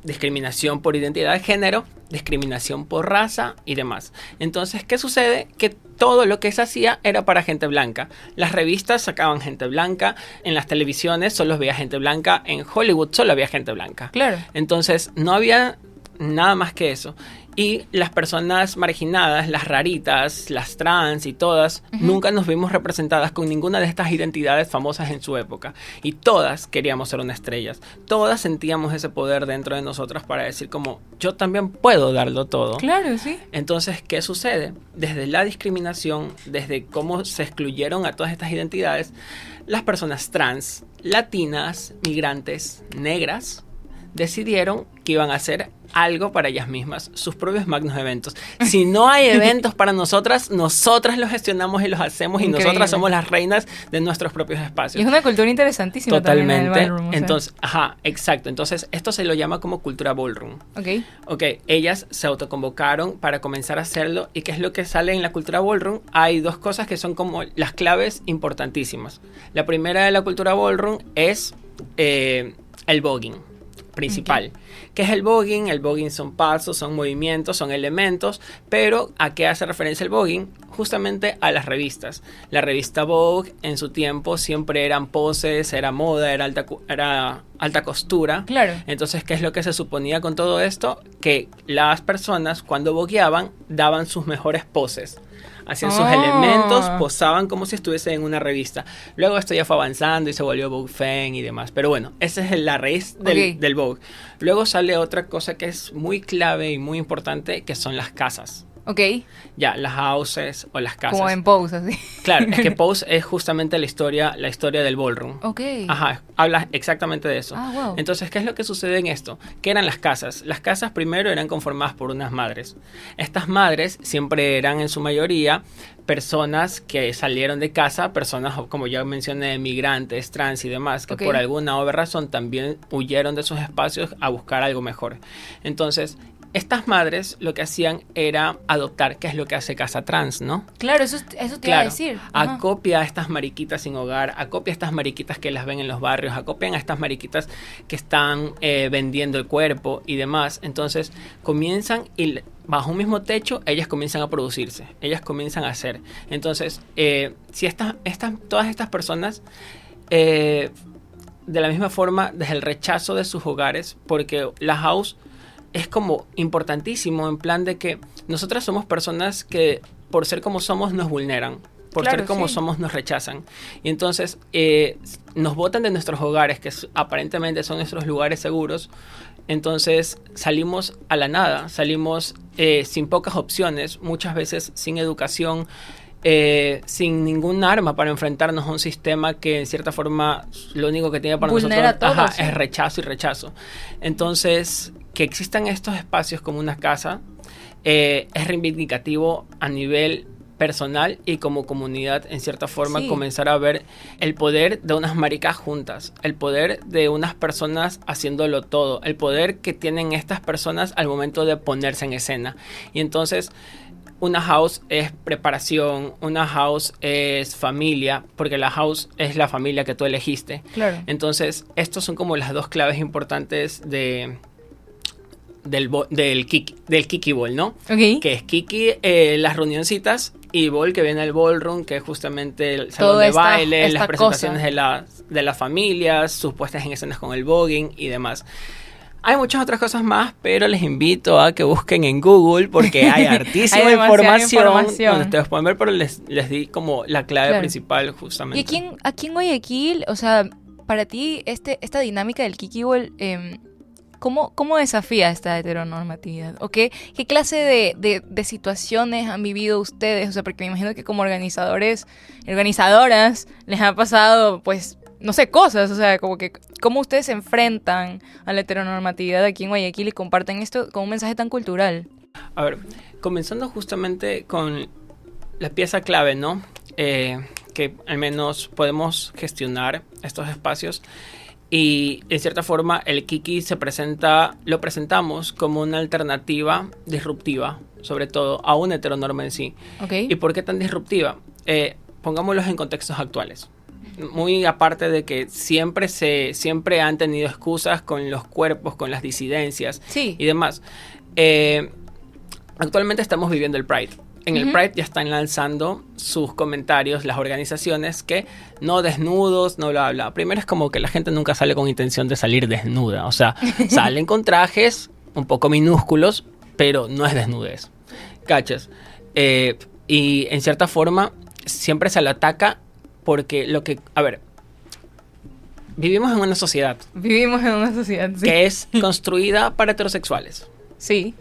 Discriminación por identidad de género, discriminación por raza y demás. Entonces, ¿qué sucede? Que todo lo que se hacía era para gente blanca. Las revistas sacaban gente blanca, en las televisiones solo había gente blanca, en Hollywood solo había gente blanca. Claro. Entonces, no había nada más que eso. Y las personas marginadas, las raritas, las trans y todas, nunca nos vimos representadas con ninguna de estas identidades famosas en su época. Y todas queríamos ser unas estrellas. Todas sentíamos ese poder dentro de nosotras para decir como, yo también puedo darlo todo. Claro, sí. Entonces, ¿qué sucede? Desde la discriminación, desde cómo se excluyeron a todas estas identidades, las personas trans, latinas, migrantes, negras, decidieron que iban a hacer algo para ellas mismas, sus propios magnos eventos. Si no hay eventos para nosotras los gestionamos y los hacemos. Increíble. Y nosotras somos las reinas de nuestros propios espacios. Y es una cultura interesantísima también el Totalmente. ballroom, o sea. Entonces, ajá, exacto. Entonces, esto se lo llama como cultura ballroom. Ok. Ok, ellas se autoconvocaron para comenzar a hacerlo. ¿Y qué es lo que sale en la cultura ballroom? Hay dos cosas que son como las claves importantísimas. La primera de la cultura ballroom es el voguing principal. ¿Qué es el voguing? El voguing son pasos, son movimientos, son elementos, pero ¿a qué hace referencia el voguing? Justamente a las revistas. La revista Vogue en su tiempo siempre eran poses, era moda, era alta costura. Claro. Entonces, ¿qué es lo que se suponía con todo esto? Que las personas cuando vogueaban daban sus mejores poses hacían sus elementos, posaban como si estuviesen en una revista. Luego esto ya fue avanzando y se volvió Vogue Femme y demás. Pero bueno, esa es la raíz del Vogue. Luego sale otra cosa que es muy clave y muy importante, que son las casas. Ok. Ya, las houses o las casas. Como en Pose, así. Claro, es que Pose es justamente la historia del ballroom. Ok. Ajá, habla exactamente de eso. Ah, wow. Entonces, ¿qué es lo que sucede en esto? ¿Qué eran las casas? Las casas primero eran conformadas por unas madres. Estas madres siempre eran en su mayoría personas que salieron de casa, personas como ya mencioné, migrantes, trans y demás, que por alguna o razón también huyeron de sus espacios a buscar algo mejor. Entonces, estas madres lo que hacían era adoptar, que es lo que hace Casa Trans, ¿no? Claro, eso te iba a decir. Ajá. Acopia a estas mariquitas sin hogar, acopia a estas mariquitas que las ven en los barrios, acopian a estas mariquitas que están vendiendo el cuerpo y demás. Entonces comienzan y bajo un mismo techo ellas comienzan a producirse, ellas comienzan a hacer. Entonces, si todas estas personas... de la misma forma, desde el rechazo de sus hogares, porque la house es como importantísimo en plan de que nosotras somos personas que por ser como somos nos vulneran, por ser como somos nos rechazan, y entonces nos botan de nuestros hogares, que aparentemente son nuestros lugares seguros. Entonces salimos a la nada, salimos sin pocas opciones, muchas veces sin educación, sin ningún arma para enfrentarnos a un sistema que en cierta forma lo único que tiene para vulnera nosotros todo, es rechazo y rechazo. Entonces, que existan estos espacios como una casa es reivindicativo a nivel personal y como comunidad, en cierta forma, comenzar a ver el poder de unas maricas juntas, el poder de unas personas haciéndolo todo, el poder que tienen estas personas al momento de ponerse en escena. Y entonces una house es preparación, una house es familia, porque la house es la familia que tú elegiste. Claro. Entonces, estos son como las dos claves importantes del Kiki Ball, ¿no? Okay. Que es Kiki, las reunioncitas, y Ball, que viene el ballroom, que es justamente el salón de baile, las presentaciones de las familias, sus puestas en escenas con el voguing y demás. Hay muchas otras cosas más, pero les invito a que busquen en Google porque hay hartísima información donde ustedes pueden ver, pero les di como la clave principal justamente. Y aquí en Guayaquil, o sea, para ti esta dinámica del Kiki Ball, ¿cómo desafía esta heteronormatividad? ¿O qué clase de situaciones han vivido ustedes? O sea, porque me imagino que como organizadoras les ha pasado, pues, no sé, cosas, o sea, como que cómo ustedes se enfrentan a la heteronormatividad aquí en Guayaquil y comparten esto con un mensaje tan cultural. A ver, comenzando justamente con la pieza clave, ¿no? Que al menos podemos gestionar estos espacios y en cierta forma el Kiki lo presentamos como una alternativa disruptiva, sobre todo a una heteronorma en sí. Okay. ¿Y por qué tan disruptiva? Pongámoslos en contextos actuales. Muy aparte de que siempre han tenido excusas con los cuerpos, con las disidencias y demás. Actualmente estamos viviendo el Pride. En el Pride ya están lanzando sus comentarios las organizaciones que no desnudos, no bla, bla. Primero es como que la gente nunca sale con intención de salir desnuda. O sea, salen con trajes un poco minúsculos, pero no es desnudez. ¿Cachas? Y en cierta forma siempre se lo ataca porque vivimos en una sociedad. Sí. Que es construida para heterosexuales. Sí.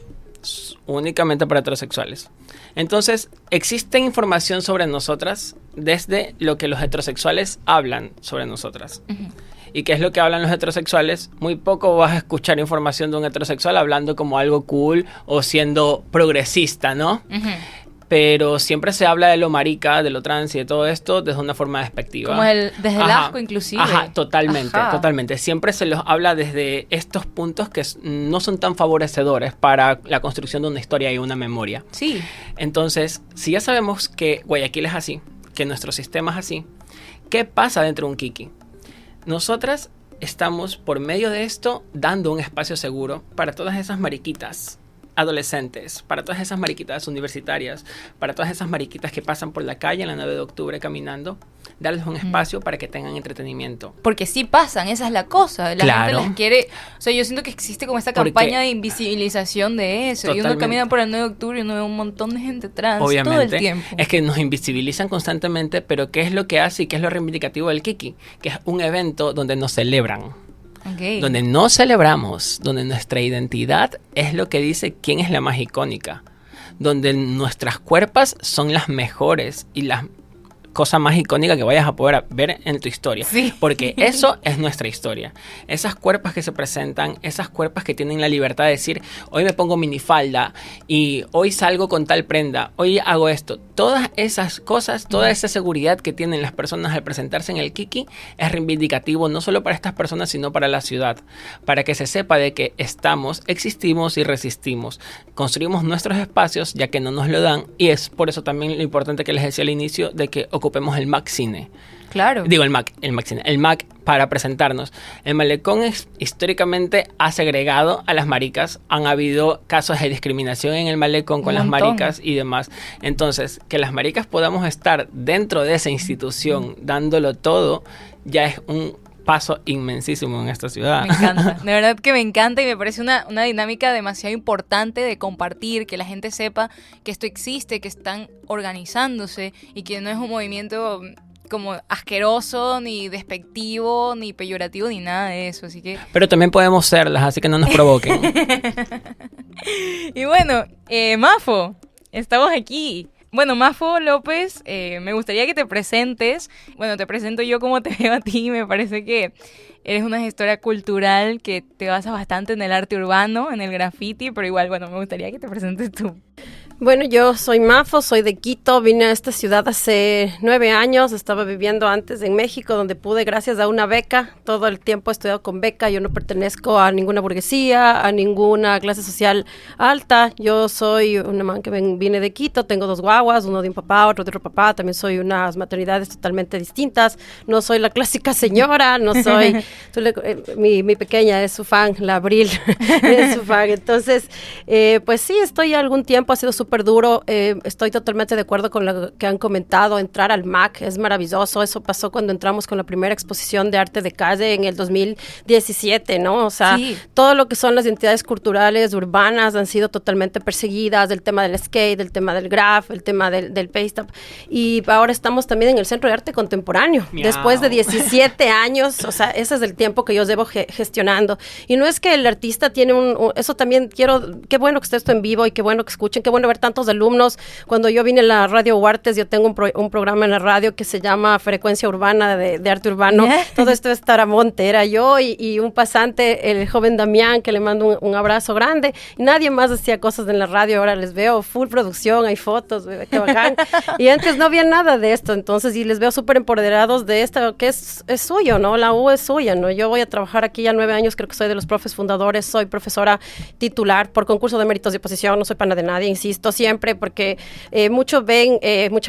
Únicamente para heterosexuales. Entonces, existe información sobre nosotras desde lo que los heterosexuales hablan sobre nosotras. Uh-huh. ¿Y qué es lo que hablan los heterosexuales? Muy poco vas a escuchar información de un heterosexual hablando como algo cool o siendo progresista, ¿no? Uh-huh. Pero siempre se habla de lo marica, de lo trans y de todo esto desde una forma despectiva. Como desde el asco inclusive. Ajá, totalmente. Siempre se los habla desde estos puntos que no son tan favorecedores para la construcción de una historia y una memoria. Sí. Entonces, si ya sabemos que Guayaquil es así, que nuestro sistema es así, ¿qué pasa dentro de un Kiki? Nosotras estamos, por medio de esto, dando un espacio seguro para todas esas mariquitas adolescentes, para todas esas mariquitas universitarias, para todas esas mariquitas que pasan por la calle en la 9 de octubre caminando, darles un espacio para que tengan entretenimiento. Porque sí pasan, esa es la cosa. La Claro. gente las quiere... O sea, yo siento que existe como esta Porque- campaña de invisibilización de eso. Y uno Totalmente. camina por el 9 de octubre y uno ve un montón de gente trans Obviamente, todo el tiempo. es que nos invisibilizan constantemente, pero ¿qué es lo que hace y qué es lo reivindicativo del Kiki? Que es un evento donde nos celebran. Ok. Donde no celebramos, donde nuestra identidad es lo que dice quién es la más icónica, donde nuestras cuerpas son las mejores y las cosas más icónicas que vayas a poder ver en tu historia, Sí. porque eso es nuestra historia. Esas cuerpas que se presentan, esas cuerpas que tienen la libertad de decir, hoy me pongo minifalda y hoy salgo con tal prenda, hoy hago esto. Todas esas cosas, toda esa seguridad que tienen las personas al presentarse en el Kiki es reivindicativo no solo para estas personas, sino para la ciudad, para que se sepa de que estamos, existimos y resistimos. Construimos nuestros espacios ya que no nos lo dan, y es por eso también lo importante que les decía al inicio de que ocupemos el Mac Cine. Claro. Digo el Mac Cine, el Mac para presentarnos. El malecón históricamente ha segregado a las maricas. Han habido casos de discriminación en el malecón con Un las montón. maricas y demás. Entonces, que las maricas podamos estar dentro de esa institución dándolo todo, ya es un paso inmensísimo en esta ciudad. Me encanta, de verdad que me encanta y me parece una dinámica demasiado importante de compartir, que la gente sepa que esto existe, que están organizándose y que no es un movimiento como asqueroso, ni despectivo, ni peyorativo, ni nada de eso, así que... Pero también podemos serlas, así que no nos provoquen. Y bueno, Mafo, estamos aquí. Bueno, Mafo López, me gustaría que te presentes. Bueno, te presento yo como te veo a ti. Me parece que eres una gestora cultural que te basas bastante en el arte urbano, en el graffiti, pero igual, bueno, me gustaría que te presentes tú. Bueno, yo soy Mafo, soy de Quito, vine a esta ciudad hace 9 años, estaba viviendo antes en México, donde pude, gracias a una beca, todo el tiempo he estudiado con beca, yo no pertenezco a ninguna burguesía, a ninguna clase social alta, yo soy una man que vine de Quito, tengo 2 guaguas, uno de un papá, otro de otro papá, también soy unas maternidades totalmente distintas, no soy la clásica señora, no soy, mi pequeña es su fan, la Abril es su fan, entonces, pues sí, estoy algún tiempo, ha sido súper duro, estoy totalmente de acuerdo con lo que han comentado, entrar al MAC es maravilloso, eso pasó cuando entramos con la primera exposición de arte de calle en el 2017, ¿no? O sea, Sí. todo lo que son las entidades culturales urbanas han sido totalmente perseguidas, el tema del skate, el tema del graph, el tema del paste up, y ahora estamos también en el Centro de Arte Contemporáneo, Miau. después de 17 años, o sea, ese es el tiempo que yo llevo gestionando, y no es que el artista tiene eso también quiero, qué bueno que esté esto en vivo y qué bueno que escuchen, qué bueno ver tantos alumnos. Cuando yo vine a la Radio Huartes, yo tengo un programa en la radio que se llama Frecuencia Urbana de Arte Urbano. Todo esto es Taramonte, era yo y un pasante, el joven Damián, que le mando un abrazo grande. Y nadie más hacía cosas en la radio, ahora les veo full producción, hay fotos, qué bacán. Y antes no había nada de esto, entonces, y les veo súper empoderados de esto, que es suyo, ¿no? La U es suya, ¿no? Yo voy a trabajar aquí ya 9 años, creo que soy de los profes fundadores, soy profesora titular por concurso de méritos de oposición, no soy pana de nadie, insisto, siempre, porque mucha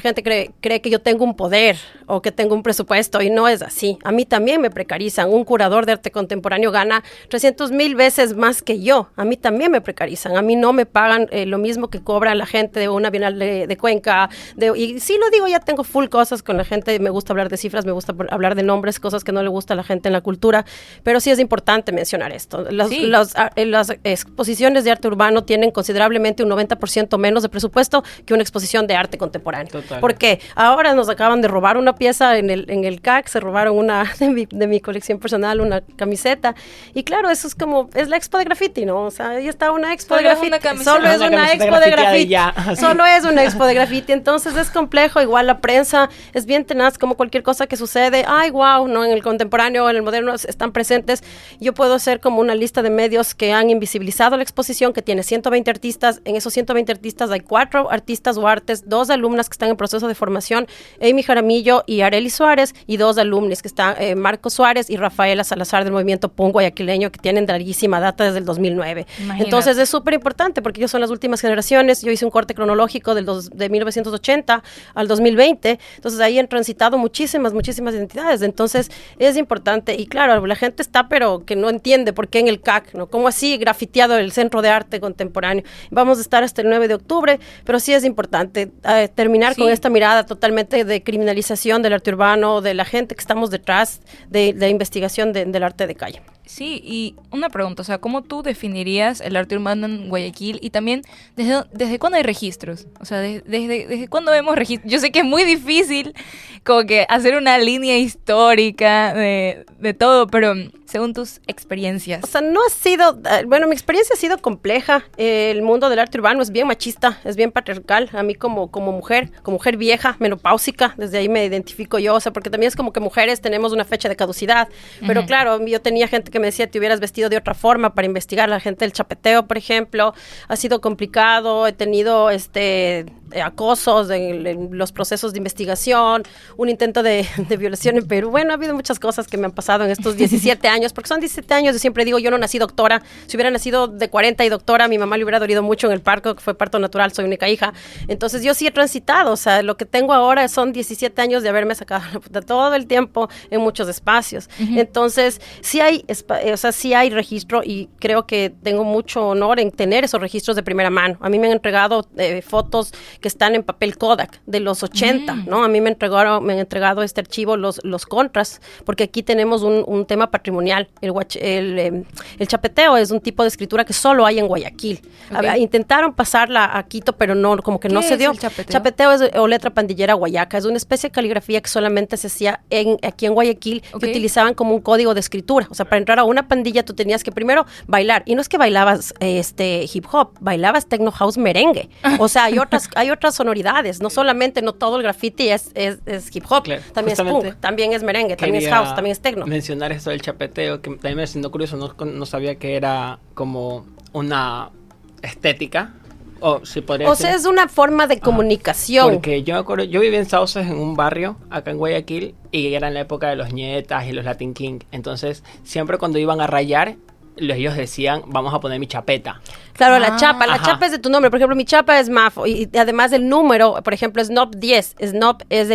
gente cree que yo tengo un poder o que tengo un presupuesto y no es así. A mí también me precarizan. Un curador de arte contemporáneo gana 300,000 veces más que yo. A mí también me precarizan. A mí no me pagan lo mismo que cobra la gente de una Bienal de Cuenca. Y sí lo digo, ya tengo full cosas con la gente. Me gusta hablar de cifras, me gusta hablar de nombres, cosas que no le gusta a la gente en la cultura. Pero sí es importante mencionar esto. Las exposiciones de arte urbano tienen considerablemente un 90% menos de presupuesto que una exposición de arte contemporáneo. Total. ¿Por qué? Ahora nos acaban de robar una pieza en el CAC, se robaron una de mi colección personal, una camiseta. Y claro, eso es la expo de graffiti, ¿no? O sea, ahí está una expo de Solo es graffiti. una camiseta. Solo es Una una camiseta expo de grafiteada y graffiti. ya. Solo es una expo de graffiti. Entonces es complejo. Igual la prensa es bien tenaz, como cualquier cosa que sucede. Ay, wow, ¿no? En el contemporáneo, en el moderno están presentes. Yo puedo hacer como una lista de medios que han invisibilizado la exposición, que tiene 120 artistas. En esos 120 artistas artistas, hay 4 artistas o artes, 2 alumnas que están en proceso de formación, Amy Jaramillo y Arely Suárez, y 2 alumnos que están Marco Suárez y Rafaela Salazar del movimiento PUN guayaquileño, que tienen larguísima data desde el 2009. Imagínate. Entonces es súper importante porque ellos son las últimas generaciones. Yo hice un corte cronológico de 1980 al 2020, entonces ahí han transitado muchísimas identidades. Entonces es importante, y claro, la gente está pero que no entiende por qué en el CAC, ¿no? ¿Cómo así grafiteado el Centro de Arte Contemporáneo? Vamos a estar hasta el 9 de octubre, pero sí es importante terminar con esta mirada totalmente de criminalización del arte urbano, de la gente que estamos detrás de la investigación del arte de calle. Sí, y una pregunta, o sea, ¿cómo tú definirías el arte urbano en Guayaquil? Y también, ¿desde cuándo hay registros? O sea, ¿desde cuándo vemos registros? Yo sé que es muy difícil como que hacer una línea histórica de todo, pero según tus experiencias. O sea, no ha sido, bueno, mi experiencia ha sido compleja. El mundo del arte urbano es bien machista, es bien patriarcal. A mí como mujer vieja, menopáusica, desde ahí me identifico yo, o sea, porque también es como que mujeres tenemos una fecha de caducidad. Pero claro, yo tenía gente que me decía, te hubieras vestido de otra forma para investigar. La gente del chapeteo, por ejemplo, ha sido complicado. He tenido acosos en los procesos de investigación, un intento de violación en Perú. Bueno, ha habido muchas cosas que me han pasado en estos 17 años, porque son 17 años. Yo siempre digo, yo no nací doctora. Si hubiera nacido de 40 y doctora, mi mamá le hubiera dolido mucho en el parto, que fue parto natural, soy única hija. Entonces yo sí he transitado, o sea, lo que tengo ahora son 17 años de haberme sacado la puta todo el tiempo en muchos espacios. Entonces sí hay registro, y creo que tengo mucho honor en tener esos registros de primera mano. A mí me han entregado fotos que están en papel Kodak de los 80, ¿no? A mí me han entregado este archivo los contras, porque aquí tenemos un tema patrimonial. El chapeteo es un tipo de escritura que solo hay en Guayaquil. Intentaron pasarla a Quito, pero no, como que no se dio. Chapeteo es o letra pandillera guayaca, es una especie de caligrafía que solamente se hacía aquí en Guayaquil, que utilizaban como un código de escritura. O sea, para entrar a una pandilla tú tenías que primero bailar, y no es que bailabas hip hop, bailabas techno house merengue. O sea, hay otras sonoridades, no solamente, no todo el graffiti es hip hop, claro, también es punk, también es merengue, también es house, también es techno. Mencionar esto del chapeteo, que también me siento curioso, no sabía que era como una estética. O sea, es una forma de comunicación. Porque yo me acuerdo, yo vivía en Sauces, en un barrio acá en Guayaquil, y era en la época de los Ñetas y los Latin King. Entonces, siempre cuando iban a rayar, ellos decían, vamos a poner mi chapeta. Claro, la chapa es de tu nombre. Por ejemplo, mi chapa es Mafo, y además el número, por ejemplo, Snob 10. Snob es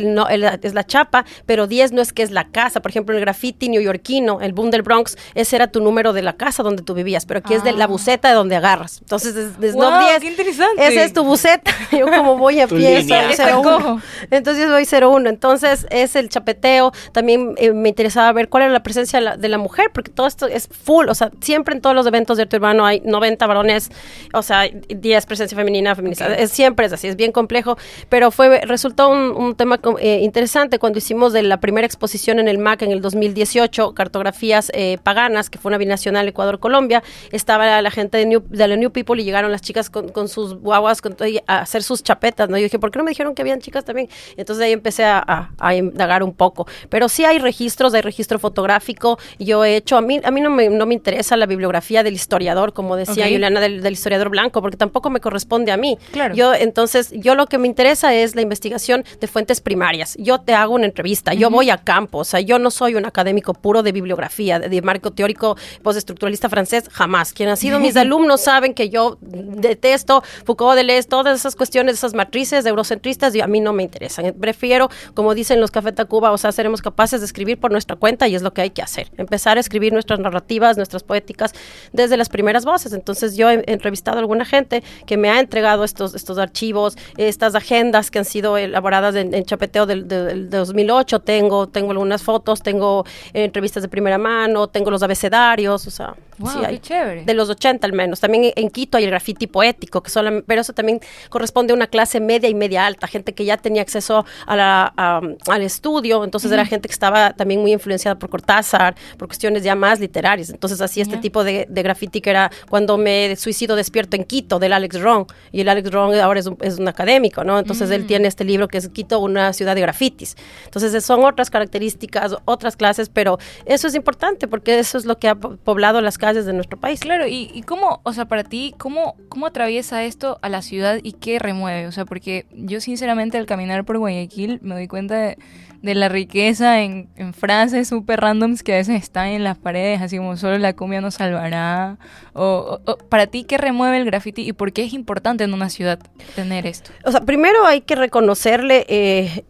la chapa, pero 10 no es que es la casa. Por ejemplo, el graffiti neoyorquino, el boom del Bronx, ese era tu número de la casa donde tú vivías, pero aquí es de la buceta de donde agarras. Entonces, es Snob 10. ¡Qué interesante! Esa es tu buceta. Yo como voy a pie, 01. Entonces, voy 01. Entonces, es el chapeteo. También me interesaba ver cuál era la presencia de la mujer, porque todo esto es full. O sea, siempre en todos los eventos de arte urbano hay 90 varones, o sea, 10 presencia femenina, feminista. Siempre es así, es bien complejo, pero resultó un tema interesante cuando hicimos de la primera exposición en el MAC en el 2018, Cartografías Paganas, que fue una binacional Ecuador-Colombia. Estaba la gente de la New People, y llegaron las chicas con sus guaguas a hacer sus chapetas, ¿no? Yo dije, ¿por qué no me dijeron que habían chicas también? Entonces ahí empecé a indagar un poco. Pero sí hay registros, hay registro fotográfico. Yo he hecho, a mí no me interesa la bibliografía del historiador, como decía Juliana, del historiador blanco, porque tampoco me corresponde a mí. Claro. Yo lo que me interesa es la investigación de fuentes primarias. Yo te hago una entrevista, yo voy a campo, o sea, yo no soy un académico puro de bibliografía, de marco teórico postestructuralista francés, jamás. Quien han sido mis alumnos saben que yo detesto Foucault, Deleuze, todas esas cuestiones, esas matrices eurocentristas, y a mí no me interesan. Prefiero, como dicen los Café Tacuba, o sea, seremos capaces de escribir por nuestra cuenta, y es lo que hay que hacer. Empezar a escribir nuestras narrativas, nuestras poéticas desde las primeras voces. Entonces yo he entrevistado a alguna gente que me ha entregado estos archivos, estas agendas que han sido elaboradas en chapeteo del 2008. Tengo algunas fotos, tengo entrevistas de primera mano, tengo los abecedarios, o sea, wow, sí qué chévere. De los 80 al menos. También en Quito hay el graffiti poético, pero eso también corresponde a una clase media y media alta, gente que ya tenía acceso al estudio. Entonces era gente que estaba también muy influenciada por Cortázar, por cuestiones ya más literarias. Entonces así este tipo de graffiti que era Cuando me suicido despierto en Quito, del Alex Ron. Y el Alex Ron ahora es un académico, ¿no? Entonces él tiene este libro que es Quito, una ciudad de grafitis. Entonces son otras características, otras clases, pero eso es importante porque eso es lo que ha poblado las calles de nuestro país. Claro, y cómo, o sea, para ti, ¿cómo atraviesa esto a la ciudad y qué remueve? O sea, porque yo sinceramente al caminar por Guayaquil me doy cuenta de la riqueza en frases súper randoms que a veces están en las paredes, así como solo la cumbia nos salvará. O para ti, ¿qué remueve el graffiti y por qué es importante en una ciudad tener esto? O sea, primero hay que reconocerle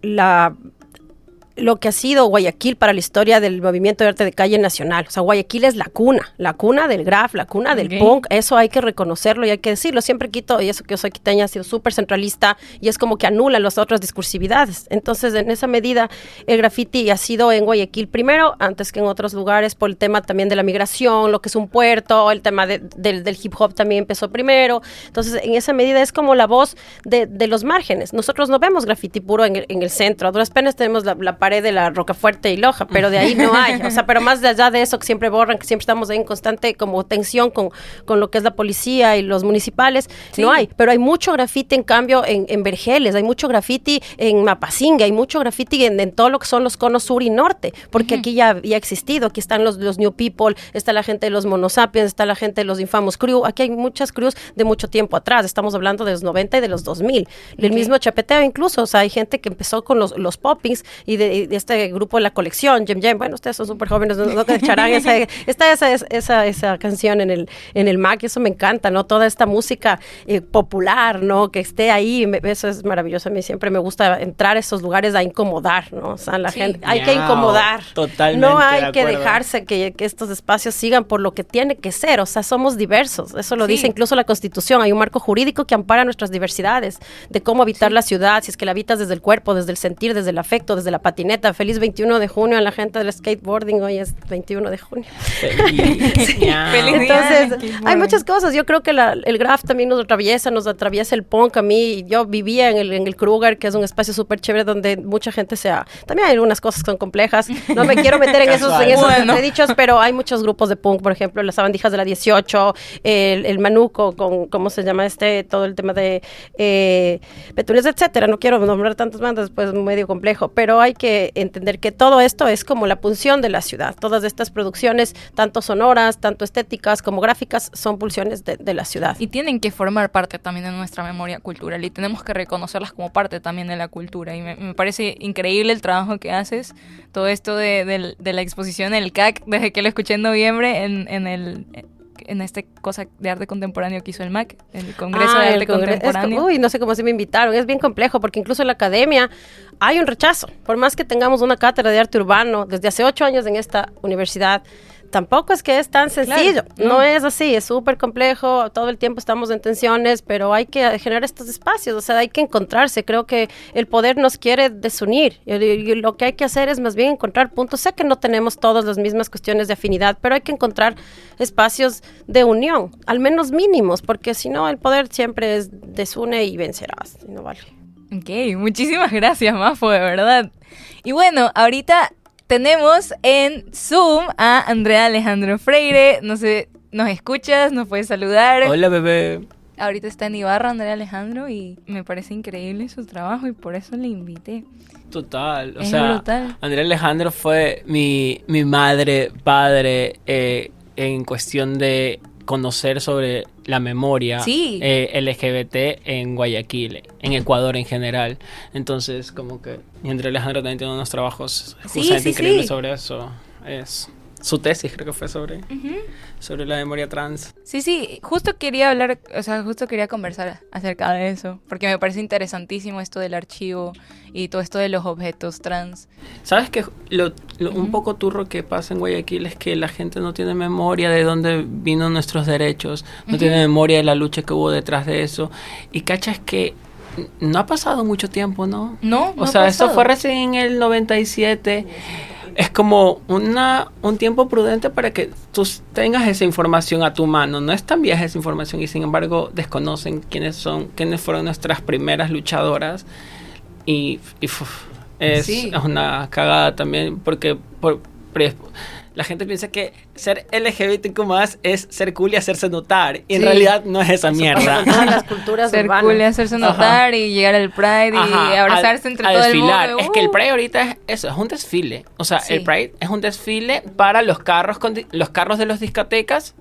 lo que ha sido Guayaquil para la historia del movimiento de arte de calle nacional. O sea, Guayaquil es la cuna del graf, la cuna del punk. Eso hay que reconocerlo y hay que decirlo. Siempre Quito, y eso que yo soy quiteña, ha sido súper centralista y es como que anula las otras discursividades. Entonces, en esa medida, el graffiti ha sido en Guayaquil primero, antes que en otros lugares, por el tema también de la migración, lo que es un puerto, el tema del hip hop también empezó primero. Entonces, en esa medida es como la voz de los márgenes. Nosotros no vemos graffiti puro en el centro. A duras penas tenemos la pared de la Rocafuerte y Loja, pero de ahí no hay, o sea, pero más de allá de eso que siempre borran, que siempre estamos ahí en constante como tensión con lo que es la policía y los municipales, no hay, pero hay mucho grafiti en cambio en Vergeles, hay mucho grafiti en Mapasinga, hay mucho grafiti en todo lo que son los conos sur y norte, porque aquí ya había existido, aquí están los New People, está la gente de los Monosapiens, está la gente de los Infamous Crew, aquí hay muchas crews de mucho tiempo atrás, estamos hablando de los 90 y de los 2000, el mismo Chapeteo incluso, o sea, hay gente que empezó con los poppings y de este grupo de la colección, Jem, bueno, ustedes son súper jóvenes, no te echarán esa canción en el Mac, y eso me encanta, ¿no? Toda esta música popular, ¿no? Que esté ahí, eso es maravilloso, a mí siempre me gusta entrar a esos lugares a incomodar, ¿no? O sea, la gente, hay que incomodar. Totalmente. No hay que dejarse que estos espacios sigan por lo que tiene que ser, o sea, somos diversos, eso lo dice incluso la Constitución, hay un marco jurídico que ampara nuestras diversidades, de cómo habitar la ciudad, si es que la habitas desde el cuerpo, desde el sentir, desde el afecto, desde la patineta. Feliz 21 de junio a la gente del skateboarding, hoy es 21 de junio. Feliz Entonces, hay muchas cosas, yo creo que el graf también nos atraviesa el punk. A mí, yo vivía en el Kruger, que es un espacio súper chévere donde mucha gente también hay algunas cosas que son complejas, no me quiero meter en esos dichos, pero hay muchos grupos de punk, por ejemplo, las Sabandijas de la 18, el Manuco, con, ¿cómo se llama todo el tema de Petunias, etcétera, no quiero nombrar tantas bandas, pues es medio complejo, pero hay que entender que todo esto es como la pulsión de la ciudad, todas estas producciones, tanto sonoras, tanto estéticas como gráficas, son pulsiones de la ciudad. Y tienen que formar parte también de nuestra memoria cultural y tenemos que reconocerlas como parte también de la cultura, y me parece increíble el trabajo que haces, todo esto de la exposición en el CAC, desde que lo escuché en noviembre en este cosa de arte contemporáneo que hizo el MAC, el Congreso de Arte Contemporáneo. No sé cómo se me invitaron, es bien complejo porque incluso en la academia hay un rechazo, por más que tengamos una cátedra de arte urbano desde hace 8 años en esta universidad, tampoco es que es tan sencillo, no es así, es súper complejo, todo el tiempo estamos en tensiones, pero hay que generar estos espacios, o sea, hay que encontrarse, creo que el poder nos quiere desunir, y lo que hay que hacer es más bien encontrar puntos, sé que no tenemos todas las mismas cuestiones de afinidad, pero hay que encontrar espacios de unión, al menos mínimos, porque si no, el poder siempre desune y vencerás, y no vale. Ok, muchísimas gracias, Mafo, de verdad. Y bueno, ahorita tenemos en Zoom a Andrea Alejandro Freire. No sé, ¿nos escuchas? ¿Nos puedes saludar? Hola, bebé. Ahorita está en Ibarra Andrea Alejandro y me parece increíble su trabajo y por eso le invité. Total, es brutal. Andrea Alejandro fue mi madre, padre, en cuestión de conocer sobre la memoria LGBT en Guayaquil, en Ecuador en general. Entonces, como que Andrea Alejandro también tiene unos trabajos justamente increíbles sobre eso. Su tesis creo que fue sobre la memoria trans. Sí, justo quería hablar, o sea, justo quería conversar acerca de eso, porque me parece interesantísimo esto del archivo y todo esto de los objetos trans. ¿Sabes que un poco turro que pasa en Guayaquil es que la gente no tiene memoria de dónde vino nuestros derechos, no tiene memoria de la lucha que hubo detrás de eso? Y cachas que no ha pasado mucho tiempo, ¿no? No o sea, esto fue recién en el 97. Es como un tiempo prudente para que tú tengas esa información a tu mano. No es tan vieja esa información y sin embargo desconocen quiénes fueron nuestras primeras luchadoras es una cagada también porque la gente piensa que ser LGBTQ más es ser cool y hacerse notar. Y en Sí. realidad no es esa Eso mierda. pasa con todas las culturas Ser urbanas. cool y hacerse notar y llegar al Pride y Ajá, abrazarse entre a todo desfilar. el mundo. Es que el Pride ahorita es eso, es un desfile. O sea, Sí. el Pride es un desfile para los carros los carros de las discotecas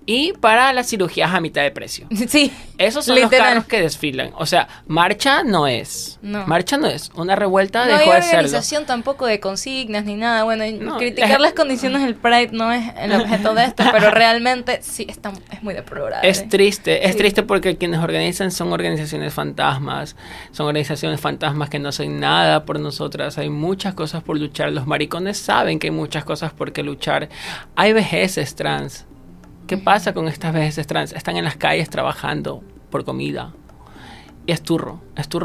y para las cirugías a mitad de precio. Sí. Esos son Literal. los carros que desfilan. O sea, marcha no es. No. Marcha no es. Una revuelta No hay dejó de serlo. organización tampoco de consignas ni nada. Bueno, No, criticar las condiciones del Pride no es el objeto de esto, pero realmente sí es muy deplorable. Es triste porque quienes organizan son organizaciones fantasmas, son organizaciones fantasmas que no hacen nada por nosotras, hay muchas cosas por luchar, los maricones saben que hay muchas cosas por qué luchar, hay vejeces trans, ¿qué pasa con estas vejeces trans? Están en las calles trabajando por comida. Y es turro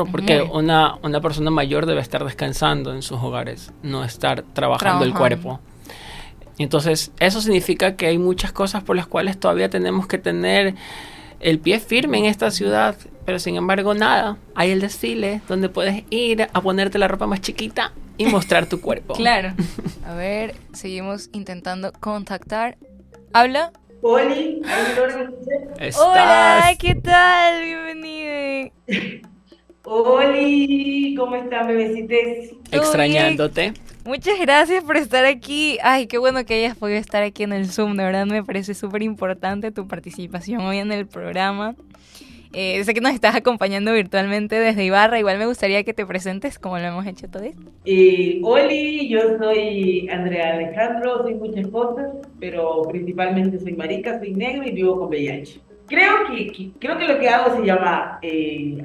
porque una persona mayor debe estar descansando en sus hogares, no estar trabajando el cuerpo. Entonces, eso significa que hay muchas cosas por las cuales todavía tenemos que tener el pie firme en esta ciudad, pero sin embargo nada. Hay el desfile donde puedes ir a ponerte la ropa más chiquita y mostrar tu cuerpo. Claro. A ver, seguimos intentando contactar. ¿Habla? Oli, Estás Hola, ¿qué tal? Bienvenida. Oli, ¿cómo están, bebecites? extrañándote. Muchas gracias por estar aquí. Ay, qué bueno que hayas podido estar aquí en el Zoom. De verdad me parece súper importante tu participación hoy en el programa. Sé que nos estás acompañando virtualmente desde Ibarra. Igual me gustaría que te presentes como lo hemos hecho todos. Oli, yo soy Andrea Alejandro, soy muchas cosas, pero principalmente soy marica, soy negro y vivo con VIH. Creo que lo que hago se llama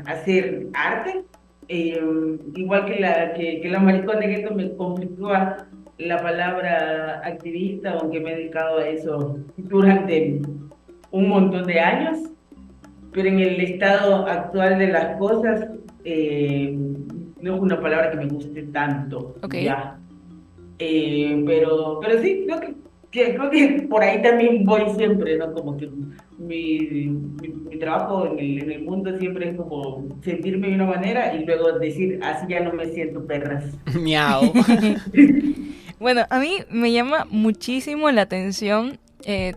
hacer arte. Igual que la maricona, que esto me conflictúa la palabra activista, aunque me he dedicado a eso durante un montón de años, pero en el estado actual de las cosas no es una palabra que me guste tanto. Ok. Ya. Pero sí, creo que por ahí también voy siempre, ¿no? Como que mi trabajo en el mundo siempre es como sentirme de una manera y luego decir, así ya no me siento, perras. Miau. Bueno, a mí me llama muchísimo la atención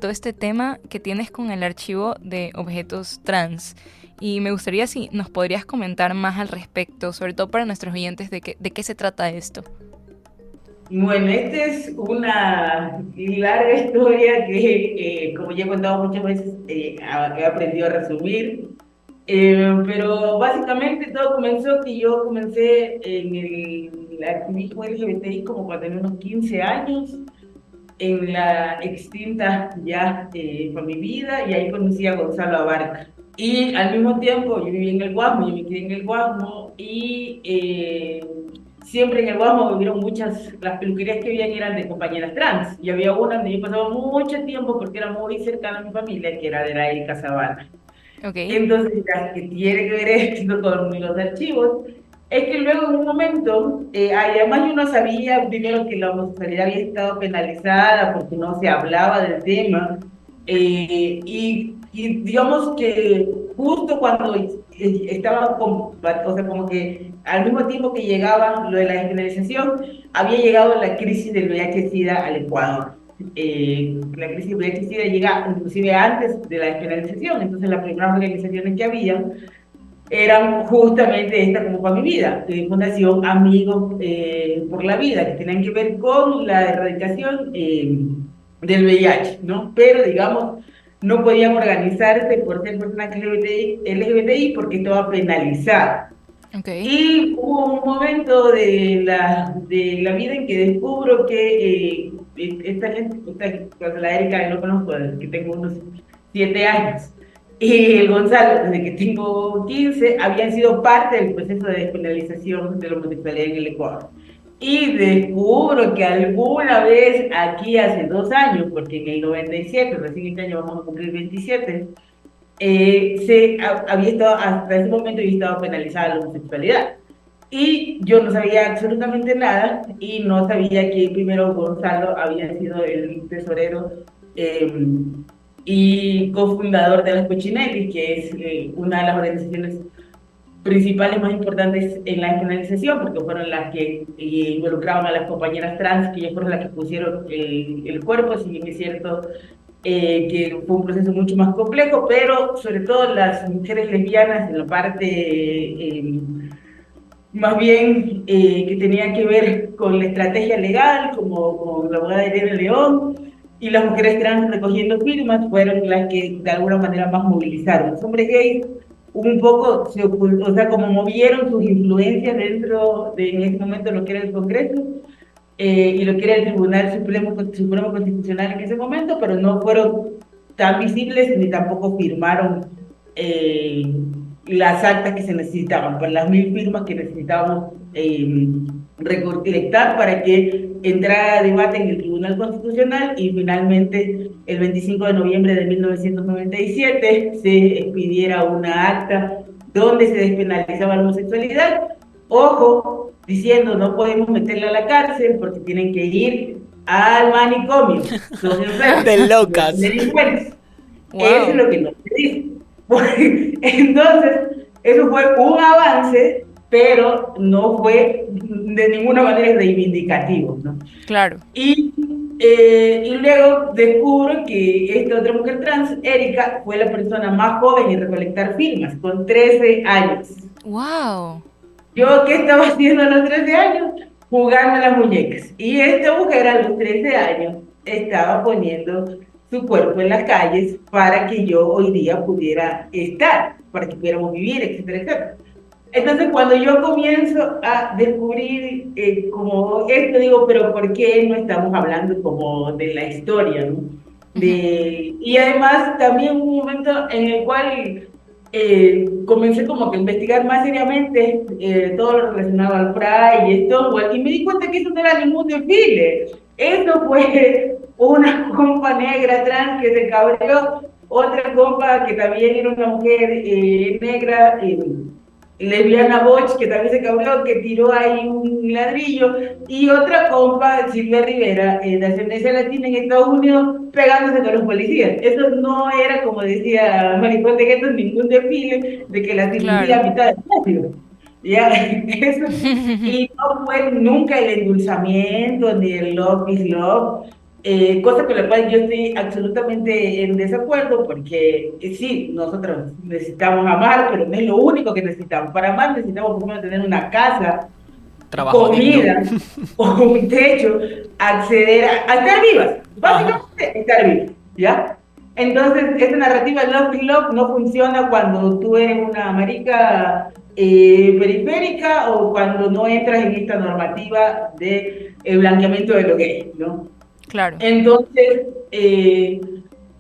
todo este tema que tienes con el archivo de objetos trans. Y me gustaría si nos podrías comentar más al respecto, sobre todo para nuestros oyentes, de qué se trata esto. Bueno, esta es una larga historia que, como ya he contado muchas veces, he aprendido a resumir. Pero básicamente todo comenzó que yo comencé en el activismo LGBTI como cuando tenía unos 15 años, en la extinta ya Fue mi vida, y ahí conocí a Gonzalo Abarca. Y al mismo tiempo yo viví en el Guasmo, yo me crié en el Guasmo, y siempre en el Guasmo vivieron las peluquerías que habían eran de compañeras trans, y había una donde yo pasaba mucho tiempo porque era muy cercana a mi familia, que era de la Erika Zavala. Ok. Entonces, ya que tiene que ver esto con los archivos, es que luego en un momento, además yo no sabía primero que la homosexualidad había estado penalizada porque no se hablaba del tema, y digamos que justo cuando estaba, o sea, como que al mismo tiempo que llegaba lo de la despenalización, había llegado la crisis del VIH-Sida al Ecuador. La crisis del VIH-Sida llega inclusive antes de la despenalización, entonces las primeras organizaciones que había eran justamente esta como para mi vida, Fundación Amigos por la Vida, que tenían que ver con la erradicación del VIH, ¿no? Pero digamos, no podían organizarse por ser personas LGBTI porque estaba penalizado. Okay. Y hubo un momento de la vida en que descubro que esta gente, la Erika no conozco desde que tengo unos 7 años, y el Gonzalo desde que tengo 15, habían sido parte del proceso de despenalización de la homosexualidad en el Ecuador. Y descubro que alguna vez aquí hace 2 años, porque en el 97, recién este año vamos a cumplir 27, había estado, hasta ese momento había estado penalizada la homosexualidad. Y yo no sabía absolutamente nada, y no sabía que primero Gonzalo había sido el tesorero y cofundador de las Cochinelli, que es una de las organizaciones principales más importantes en la despenalización, porque fueron las que involucraban a las compañeras trans, que ellas fueron las que pusieron el cuerpo, si bien es cierto que fue un proceso mucho más complejo, pero sobre todo las mujeres lesbianas en la parte más bien que tenía que ver con la estrategia legal, como con la abogada Elena León, y las mujeres trans recogiendo firmas fueron las que de alguna manera más movilizaron. Los hombres gays un poco se ocultó, o sea, como movieron sus influencias dentro de en ese momento lo que era el Congreso, y lo que era el Tribunal Supremo Constitucional en ese momento, pero no fueron tan visibles ni tampoco firmaron eh, las actas que se necesitaban, por las 1000 firmas que necesitábamos recolectar para que entrara a debate en el Tribunal Constitucional y finalmente el 25 de noviembre de 1997 se expidiera una acta donde se despenalizaba la homosexualidad. Ojo, diciendo no podemos meterla a la cárcel porque tienen que ir al manicomio. Son enfermos, De locas. delincuentes. Wow. Eso es lo que no se dice. Entonces, eso fue un avance, pero no fue de ninguna manera reivindicativo, ¿no? Claro. Y luego descubro que esta otra mujer trans, Erika, fue la persona más joven en recolectar firmas, con 13 años. Wow. ¿Yo qué estaba haciendo a los 13 años? Jugando a las muñecas. Y esta mujer a los 13 años estaba poniendo su cuerpo en las calles para que yo hoy día pudiera estar, para que pudiéramos vivir, etcétera, etcétera. Entonces, cuando yo comienzo a descubrir como esto, digo, pero ¿por qué no estamos hablando como de la historia, ¿no? Y además también un momento en el cual comencé como que a investigar más seriamente todo lo relacionado al Pride y Stonewall, y me di cuenta que eso no era ningún desfile. Eso fue una compa negra trans que se cabreó, otra compa que también era una mujer negra, lesbiana Boch, que también se cabreó, que tiró ahí un ladrillo, y otra compa, Silvia Rivera, de ascendencia latina en Estados Unidos, pegándose con los policías. Eso no era, como decía Maricón de Guetos, ningún desfile de que la cirugía Claro. a mitad de precio. Ya, eso, y no fue nunca el endulzamiento ni el love is love, cosa con la cual yo estoy absolutamente en desacuerdo, porque sí, nosotros necesitamos amar, pero no es lo único que necesitamos. Para amar necesitamos por lo menos tener una casa, Trabajo comida, digno. o un techo, acceder a estar vivas, básicamente estar vivas, ¿ya? Entonces, esta narrativa Love is Love no funciona cuando tú eres una marica periférica o cuando no entras en esta normativa de blanqueamiento de lo gay, ¿no? Claro. Entonces,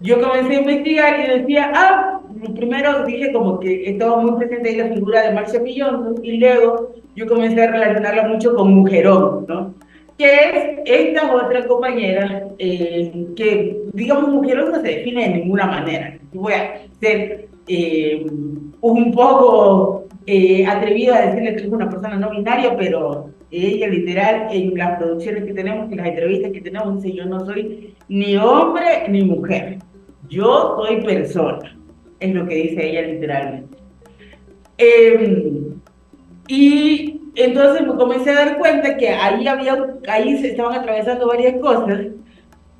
yo comencé a investigar y decía, primero dije como que estaba muy presente ahí la figura de Marcia P. Johnson y luego yo comencé a relacionarla mucho con Mujerón, ¿no? Que es esta otra compañera que, digamos, Mujerón no se define de ninguna manera. Voy a ser un poco atrevida a decirle que es una persona no binaria, pero ella literal en las producciones que tenemos, en las entrevistas que tenemos, dice, yo no soy ni hombre ni mujer, yo soy persona, es lo que dice ella literalmente. Y entonces me comencé a dar cuenta que ahí se estaban atravesando varias cosas,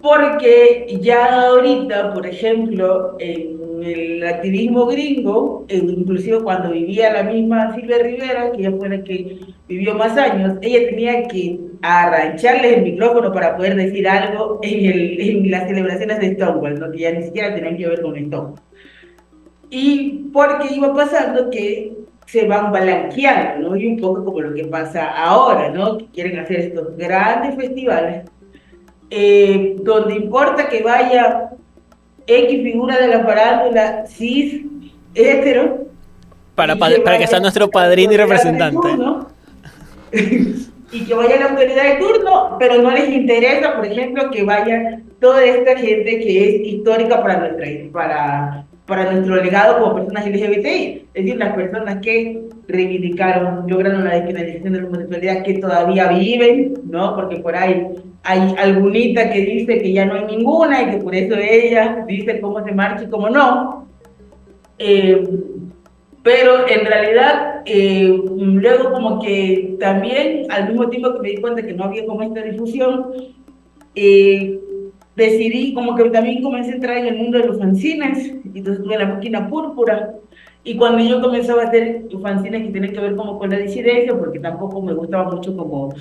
porque ya ahorita, por ejemplo, en el activismo gringo, inclusive cuando vivía la misma Silvia Rivera, que ella fue la que vivió más años, ella tenía que arrancharles el micrófono para poder decir algo en las celebraciones de Stonewall, ¿no? Que ya ni siquiera tenían que ver con Stonewall. Y porque iba pasando que se van blanqueando, ¿no? Y un poco como lo que pasa ahora, ¿no? Que quieren hacer estos grandes festivales donde importa que vaya X figura de la farándula cis, hetero, Para que sea nuestro padrino y representante. Y que vaya la autoridad de turno, pero no les interesa, por ejemplo, que vaya toda esta gente que es histórica para nuestro legado como personas LGBTI, es decir, las personas que reivindicaron, lograron la despenalización de la homosexualidad, que todavía viven, ¿no? Porque por ahí hay algunita que dice que ya no hay ninguna y que por eso ella dice cómo se marcha y cómo no. Pero en realidad, luego como que también, al mismo tiempo que me di cuenta que no había como esta difusión, eh, decidí como que también comencé a entrar en el mundo de los fanzines, y entonces tuve la máquina púrpura, y cuando yo comenzaba a hacer fanzines que tienen que ver como con la disidencia, porque tampoco me gustaba mucho como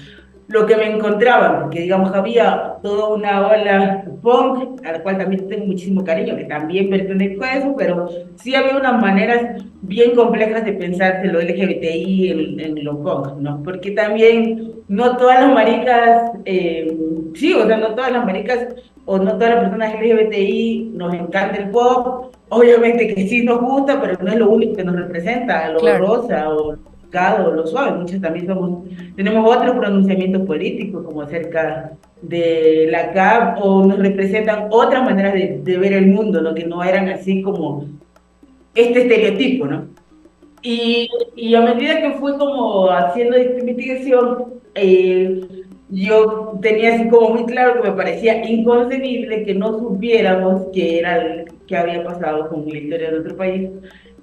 lo que me encontraba, porque digamos había toda una ola punk, a la cual también tengo muchísimo cariño, que también pertenezco a eso, pero sí había unas maneras bien complejas de pensar de lo LGBTI en lo punk, ¿no? Porque también no todas las maricas, sí, o sea, no todas las maricas o no todas las personas LGBTI nos encanta el pop, obviamente que sí nos gusta, pero no es lo único que nos representa, lo Claro. rosa o lo suave, muchos también somos, tenemos otros pronunciamientos políticos como acerca de la CAP o nos representan otras maneras de ver el mundo, ¿no? Que no eran así como este estereotipo, ¿no? Y a medida que fui como haciendo esta investigación, yo tenía así como muy claro que me parecía inconcebible que no supiéramos qué era qué había pasado con la historia de nuestro país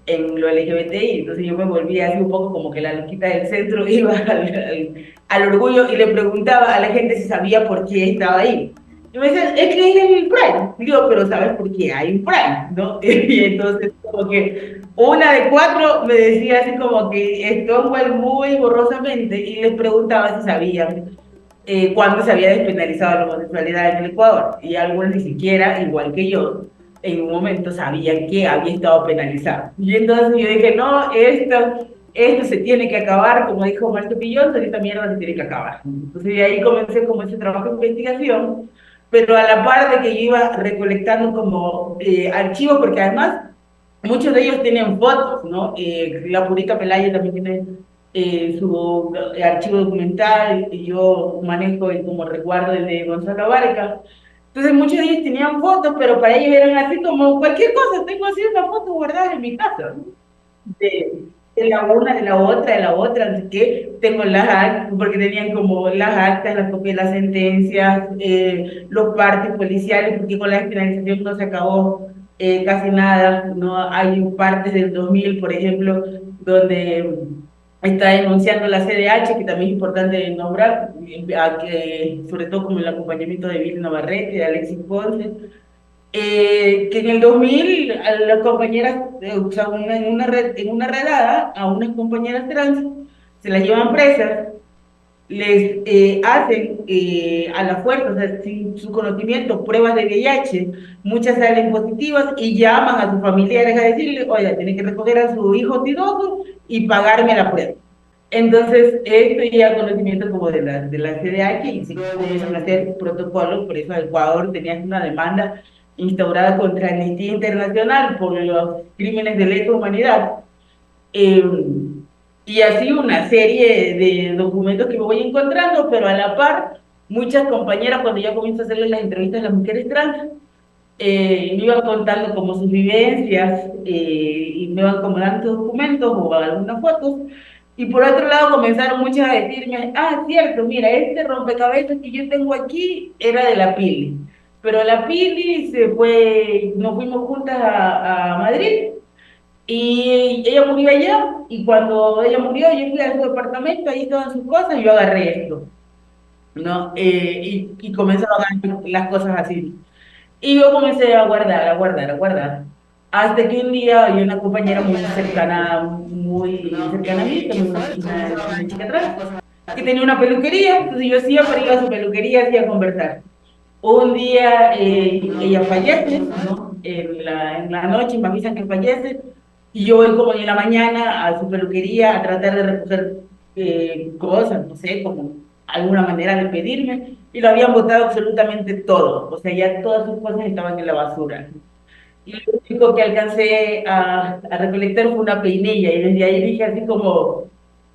en lo LGBTI. Entonces yo me volví así un poco como que la loquita del centro iba al orgullo y le preguntaba a la gente si sabía por qué estaba ahí. Y me decían, es que es el Pride. Digo, pero ¿sabes por qué hay un Pride? ¿No? Y entonces como que una de cuatro me decía así como que Stonewall muy borrosamente y les preguntaba si sabían cuándo se había despenalizado la homosexualidad en el Ecuador. Y algunos ni siquiera, igual que yo, en un momento sabían que había estado penalizado. Y entonces yo dije, no, esto se tiene que acabar, como dijo Marco Pillón, esta mierda se tiene que acabar. Entonces de ahí comencé como ese trabajo de investigación, pero a la par de que yo iba recolectando como archivos, porque además muchos de ellos tienen fotos, ¿no? La Purita Pelayo también tiene su archivo documental, y yo manejo como resguardo el de Gonzalo Abarca. Entonces muchos de ellos tenían fotos, pero para ellos eran así como cualquier cosa, tengo así una foto guardada en mi casa, ¿no? De la una, de la otra, de la otra, así que tengo las actas, porque tenían como las actas, las copias de las sentencias, los partes policiales, porque con la despenalización no se acabó casi nada, no hay partes del 2000, por ejemplo, donde está denunciando la CDH, que también es importante nombrar, sobre todo como el acompañamiento de Bill Navarrete, de Alexis Ponce, que en el 2000 a las compañeras, o sea, en una redada a unas compañeras trans, se las llevan presas, les hacen a la fuerza, o sea, sin su conocimiento, pruebas de VIH, muchas salen positivas y llaman a sus familiares a decirle, oye, tienen que recoger a su hijo tiroso y pagarme la prueba. Entonces, esto ya conocimiento como de la CDH y se comienzan a hacer protocolos, por eso Ecuador tenía una demanda instaurada contra Amnistía Internacional por los crímenes de lesa humanidad. Eh, y así una serie de documentos que me voy encontrando, pero a la par, muchas compañeras, cuando ya comienzo a hacerles las entrevistas a las mujeres trans, me iban contando como sus vivencias y me iban como dando documentos o algunas fotos. Y por otro lado comenzaron muchas a decirme, ah, cierto, mira, este rompecabezas que yo tengo aquí era de la Pili. Pero la Pili se fue, nos fuimos juntas a Madrid y ella murió allá. Y cuando ella murió, yo fui a su departamento, ahí estaban sus cosas y yo agarré esto, ¿no? Y comenzaron a dar las cosas así. Y yo comencé a guardar, a guardar, a guardar. Hasta que un día hay una compañera muy cercana a mí, también una chica trans, que tenía una peluquería. Entonces yo siempre iba a su peluquería así a conversar. Un día ella fallece, ¿no? En la noche me avisan que fallece. Y yo voy como en la mañana a su peluquería a tratar de recoger cosas, no sé, como alguna manera de pedirme. Y lo habían botado absolutamente todo. O sea, ya todas sus cosas estaban en la basura. Y lo único que alcancé a recolectar fue una peinilla. Y desde ahí dije así como,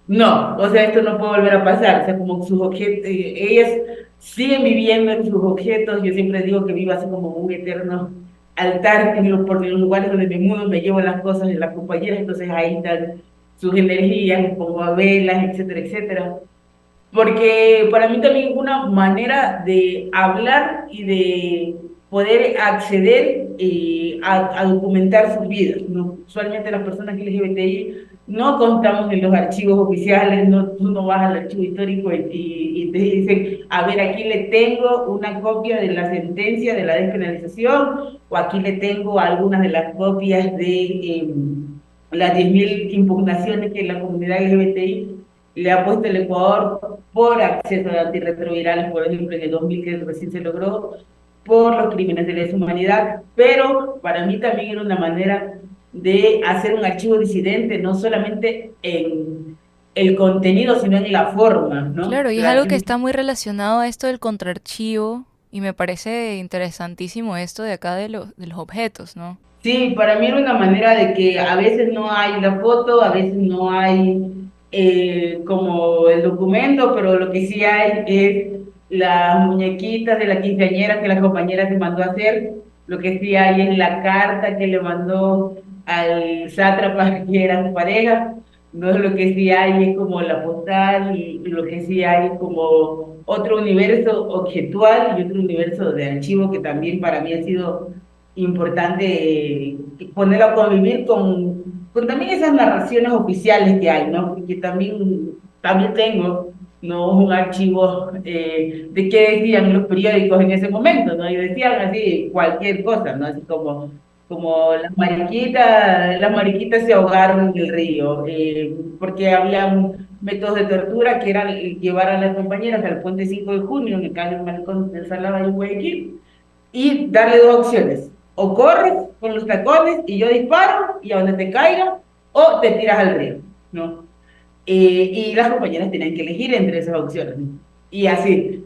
no, o sea, esto no puede volver a pasar. O sea, como sus objetos, ellas siguen viviendo en sus objetos. Yo siempre digo que vivo así como un eterno altar por los lugares donde me mudo, me llevo las cosas de las compañeras. Entonces ahí están sus energías, les pongo a velas, etcétera, etcétera. Porque para mí también es una manera de hablar y de poder acceder a documentar sus vidas, ¿no? Usualmente las personas LGBTI no contamos en los archivos oficiales, no, tú no vas al archivo histórico y te dicen, a ver, aquí le tengo una copia de la sentencia de la despenalización, o aquí le tengo algunas de las copias de las 10.000 impugnaciones que la comunidad LGBTI le ha puesto el Ecuador por acceso a antirretrovirales, por ejemplo, en el 2000 que recién se logró, por los crímenes de lesa humanidad, pero para mí también era una manera de hacer un archivo disidente, no solamente en el contenido, sino en la forma, ¿no? Claro, y es algo que está muy relacionado a esto del contraarchivo y me parece interesantísimo esto de acá de los objetos, ¿no? Sí, para mí era una manera de que a veces no hay la foto, a veces no hay como el documento, pero lo que sí hay es las muñequitas de la quinceañera que la compañera se mandó a hacer, lo que sí hay es la carta que le mandó al sátrapa que era su pareja, no es lo que sí hay es como la postal y lo que sí hay como otro universo objetual y otro universo de archivo que también para mí ha sido importante ponerlo a convivir con también esas narraciones oficiales que hay, ¿no? Porque también tengo, ¿no? Un archivo de qué decían los periódicos en ese momento, ¿no? Y decían así cualquier cosa, ¿no? Así como las mariquitas se ahogaron en el río, porque había métodos de tortura que eran llevar a las compañeras al puente 5 de junio en el caso del malecón de Salaba y Guayaquil y darle dos opciones. O corres con los tacones y yo disparo y a donde te caiga, o te tiras al río, ¿no? Y las compañeras tenían que elegir entre esas opciones, ¿no? Y así,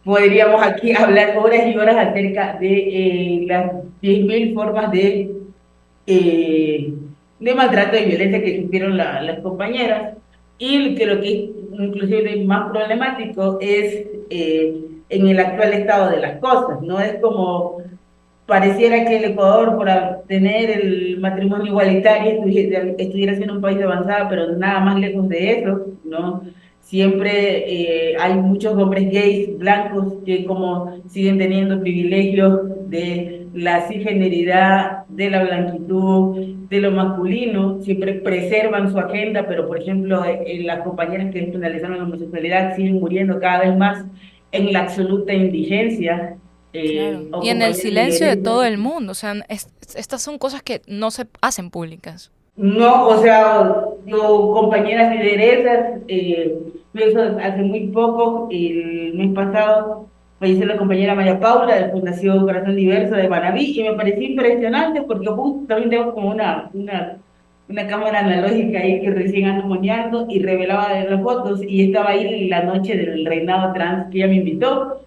podríamos aquí hablar horas y horas acerca de las 10.000 formas eh, de maltrato y violencia que sufrieron las compañeras. Y que lo que es inclusive más problemático es en el actual estado de las cosas, ¿no? Es como pareciera que el Ecuador, por tener el matrimonio igualitario, estuviera siendo un país avanzado, pero nada más lejos de eso, ¿no? Siempre hay muchos hombres gays blancos que como siguen teniendo privilegios de la cisgeneridad, de la blanquitud, de lo masculino, siempre preservan su agenda, pero por ejemplo, las compañeras que penalizaron la homosexualidad siguen muriendo cada vez más en la absoluta indigencia Claro. o Y en el compañeros silencio de lideresas. todo el mundo, o sea, estas son cosas que no se hacen públicas. No, o sea, yo, compañeras lideresas, eso hace muy poco, el mes pasado, falleció la compañera María Paula de Fundación Corazón Diverso de Manabí y me pareció impresionante porque justo también tengo como una cámara analógica ahí que recién ando moneando y revelaba de las fotos y estaba ahí la noche del reinado trans que ella me invitó.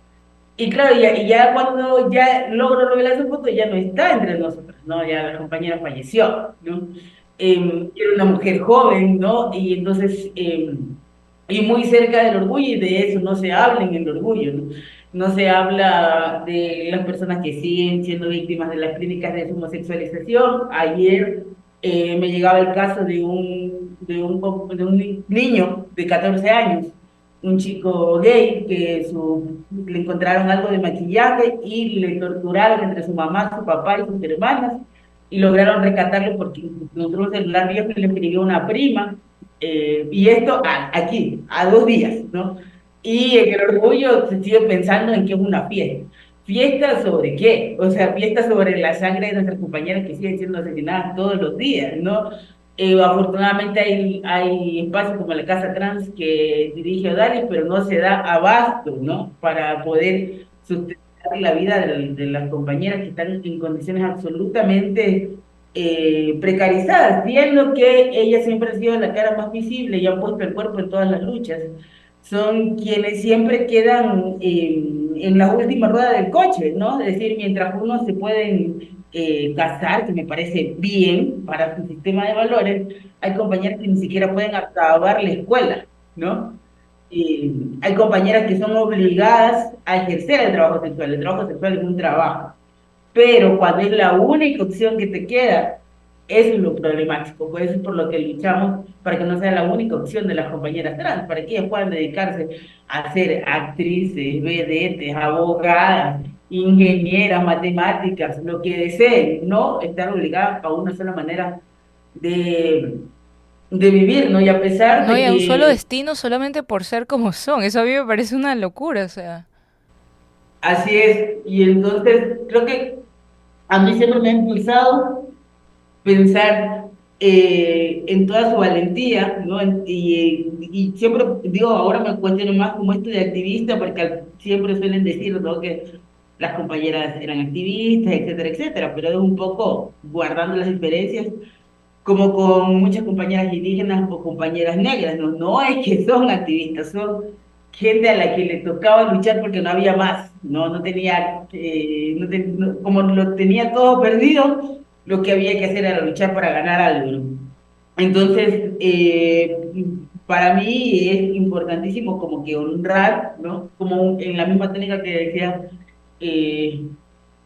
Y claro, y ya cuando ya logro revelar su foto, ya no está entre nosotros, ¿no? Ya la compañera falleció, ¿no? Era una mujer joven, ¿no? Y entonces, y muy cerca del orgullo, y de eso no se habla en el orgullo, ¿no? No se habla de las personas que siguen siendo víctimas de las clínicas de homosexualización. Ayer me llegaba el caso de un niño de 14 años, un chico gay le encontraron algo de maquillaje y le torturaron entre su mamá, su papá y sus hermanas y lograron rescatarlo porque encontró un celular viejo y le escribió una prima. Y esto aquí, a 2 días, ¿no? Y en el orgullo se sigue pensando en que es una fiesta. ¿Fiesta sobre qué? O sea, fiesta sobre la sangre de nuestras compañeras que siguen siendo asesinadas todos los días, ¿no? Afortunadamente hay espacios como la Casa Trans que dirige Odalis, pero no se da abasto, ¿no? Para poder sustentar la vida de las compañeras que están en condiciones absolutamente precarizadas, viendo que ellas siempre han sido la cara más visible y han puesto el cuerpo en todas las luchas. Son quienes siempre quedan en la última rueda del coche, ¿no? Es decir, mientras unos se pueden casar, que me parece bien para su sistema de valores, hay compañeras que ni siquiera pueden acabar la escuela, ¿no? Hay compañeras que son obligadas a ejercer el trabajo sexual. El trabajo sexual es un trabajo, pero cuando es la única opción que te queda, eso es lo problemático. Por eso es por lo que luchamos para que no sea la única opción de las compañeras trans, para que ellas puedan dedicarse a ser actrices, vedettes, abogadas ingenieras, matemáticas, lo que deseen, no estar obligadas a una sola manera de, de vivir, ¿no? Y a pesar No, de y a un solo que destino solamente por ser como son. Eso a mí me parece una locura, o sea. así es, y entonces creo que a mí siempre me ha impulsado pensar en toda su valentía, ¿no? Y siempre digo, ahora me cuestiono más como esto de activista, porque siempre suelen decir, ¿no? Que las compañeras eran activistas, etcétera, etcétera, pero es un poco guardando las diferencias, como con muchas compañeras indígenas o compañeras negras, ¿no? No es que son activistas, son gente a la que le tocaba luchar porque no había más, ¿no? No tenía, como lo tenía todo perdido, lo que había que hacer era luchar para ganar algo, ¿no? Entonces, para mí es importantísimo como que honrar, ¿no? Como en la misma técnica que decía eh,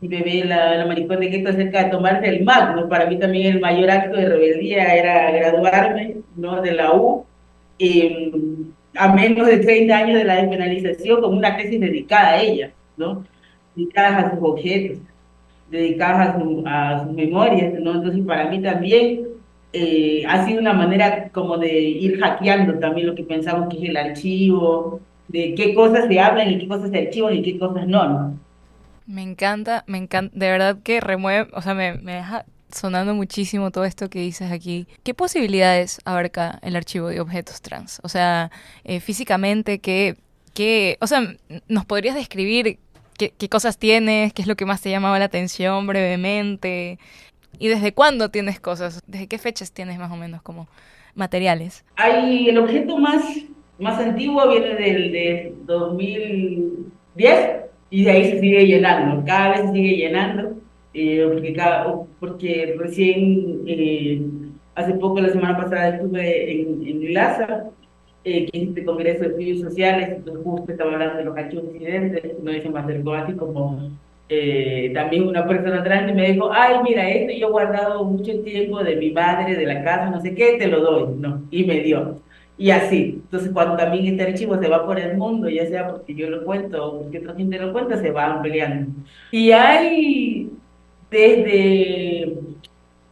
mi bebé, la maricón de Gueto, acerca de tomarse el MAC, ¿no? Para mí también el mayor acto de rebeldía era graduarme, ¿no? De la U, eh, a menos de 30 años de la despenalización, con una tesis dedicada a ella, ¿no? Dedicadas a sus objetos, dedicadas a sus memorias, ¿no? Entonces, para mí también ha sido una manera como de ir hackeando también lo que pensamos que es el archivo, de qué cosas se hablan y qué cosas se archivan y qué cosas no, ¿no? Me encanta, de verdad que remueve, o sea, me deja sonando muchísimo todo esto que dices aquí. ¿Qué posibilidades abarca el archivo de objetos trans? O sea, físicamente, o sea, ¿nos podrías describir qué cosas tienes? ¿Qué es lo que más te llamaba la atención brevemente? ¿Y desde cuándo tienes cosas? ¿Desde qué fechas tienes más o menos como materiales? El objeto más antiguo viene de 2010 y de ahí se sigue llenando, cada vez se sigue llenando, porque recién, hace poco, la semana pasada, estuve en LASA, que es este Congreso de Estudios Sociales, entonces justo estaba hablando de los archivos disidentes, no se me acercó así como también una persona trans y me dijo, ay, mira, esto yo he guardado mucho tiempo de mi madre, de la casa, no sé qué, te lo doy, ¿no? Y me dio. Y así, entonces cuando también este archivo se va por el mundo, ya sea porque yo lo cuento o porque otra gente lo cuenta, se va ampliando. Y hay desde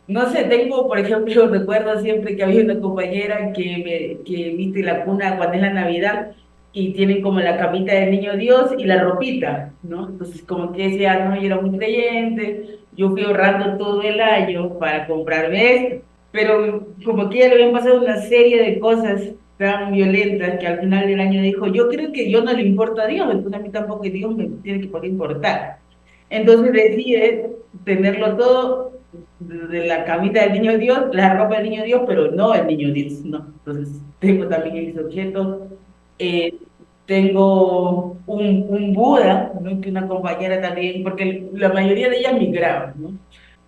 no sé, tengo, por ejemplo, recuerdo siempre que había una compañera que viste la cuna cuando es la Navidad y tienen como la camita del niño Dios y la ropita, ¿no? Entonces, como que decía, no, yo era muy creyente, yo fui ahorrando todo el año para comprarme esto, pero como que ya le habían pasado una serie de cosas tan violentas que al final del año dijo, yo creo que yo no le importa a Dios, entonces a mí tampoco Dios me tiene que por qué importar. Entonces decide tenerlo todo de la camita del niño Dios, la ropa del niño Dios, pero no el niño Dios, ¿no? Entonces, tengo también ese objeto. Eh, tengo un Buda, ¿no? Que una compañera también, porque la mayoría de ellas migraban, ¿no?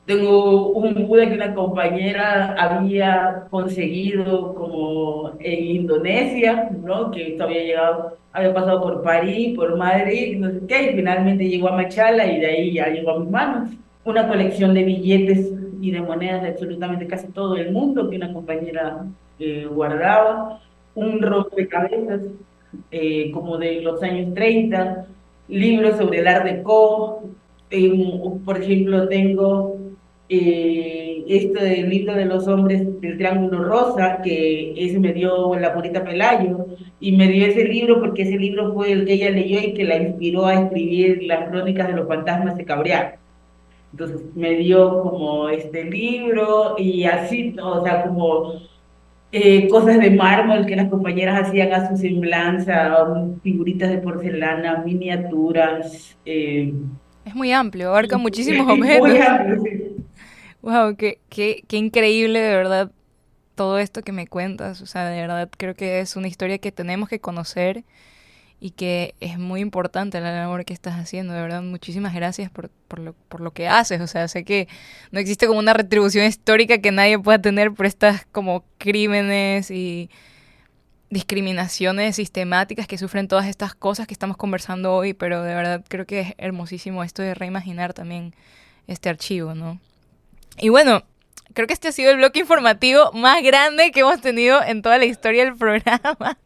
Tengo un Buda que una compañera había conseguido como en Indonesia, ¿no? Que esto había llegado, había pasado por París, por Madrid, no sé qué, y finalmente llegó a Machala y de ahí ya llegó a mis manos. Una colección de billetes y de monedas de absolutamente casi todo el mundo que una compañera guardaba. Un rompecabezas como de los años 30, libros sobre el Art Deco, por ejemplo, tengo este libro de los hombres del Triángulo Rosa, que ese me dio la Purita Pelayo, y me dio ese libro porque ese libro fue el que ella leyó y que la inspiró a escribir las crónicas de los fantasmas de Cabriá. Entonces me dio como este libro y así, o sea, como cosas de mármol que las compañeras hacían a su semblanza, figuritas de porcelana, miniaturas, Es muy amplio, abarca muchísimos y muy objetos. amplio, sí. Wow, qué increíble de verdad todo esto que me cuentas. O sea, de verdad creo que es una historia que tenemos que conocer y que es muy importante la labor que estás haciendo. De verdad, muchísimas gracias por lo que haces. O sea, sé que no existe como una retribución histórica que nadie pueda tener por estas como crímenes y discriminaciones sistemáticas que sufren todas estas cosas que estamos conversando hoy, pero de verdad creo que es hermosísimo esto de reimaginar también este archivo, ¿no? Y bueno, creo que este ha sido el bloque informativo más grande que hemos tenido en toda la historia del programa.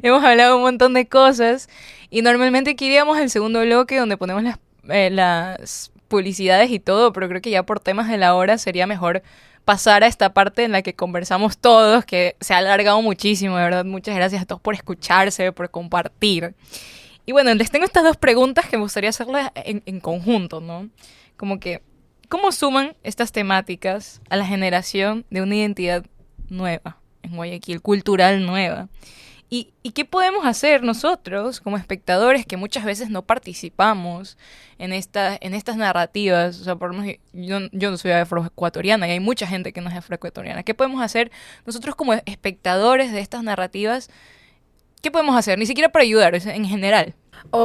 Hemos hablado un montón de cosas y normalmente aquí iríamos al segundo bloque donde ponemos las publicidades y todo, pero creo que ya por temas de la hora sería mejor pasar a esta parte en la que conversamos todos, que se ha alargado muchísimo, de verdad. Muchas gracias a todos por escucharse, por compartir. Y bueno, les tengo estas dos preguntas que me gustaría hacerles en conjunto, ¿no? Como que, ¿cómo suman estas temáticas a la generación de una identidad nueva en Guayaquil, cultural nueva? ¿Y qué podemos hacer nosotros como espectadores que muchas veces no participamos en estas narrativas? O sea, por lo menos yo no soy afroecuatoriana y hay mucha gente que no es afroecuatoriana. ¿Qué podemos hacer nosotros como espectadores de estas narrativas? ¿Qué podemos hacer? Ni siquiera para ayudar, en general.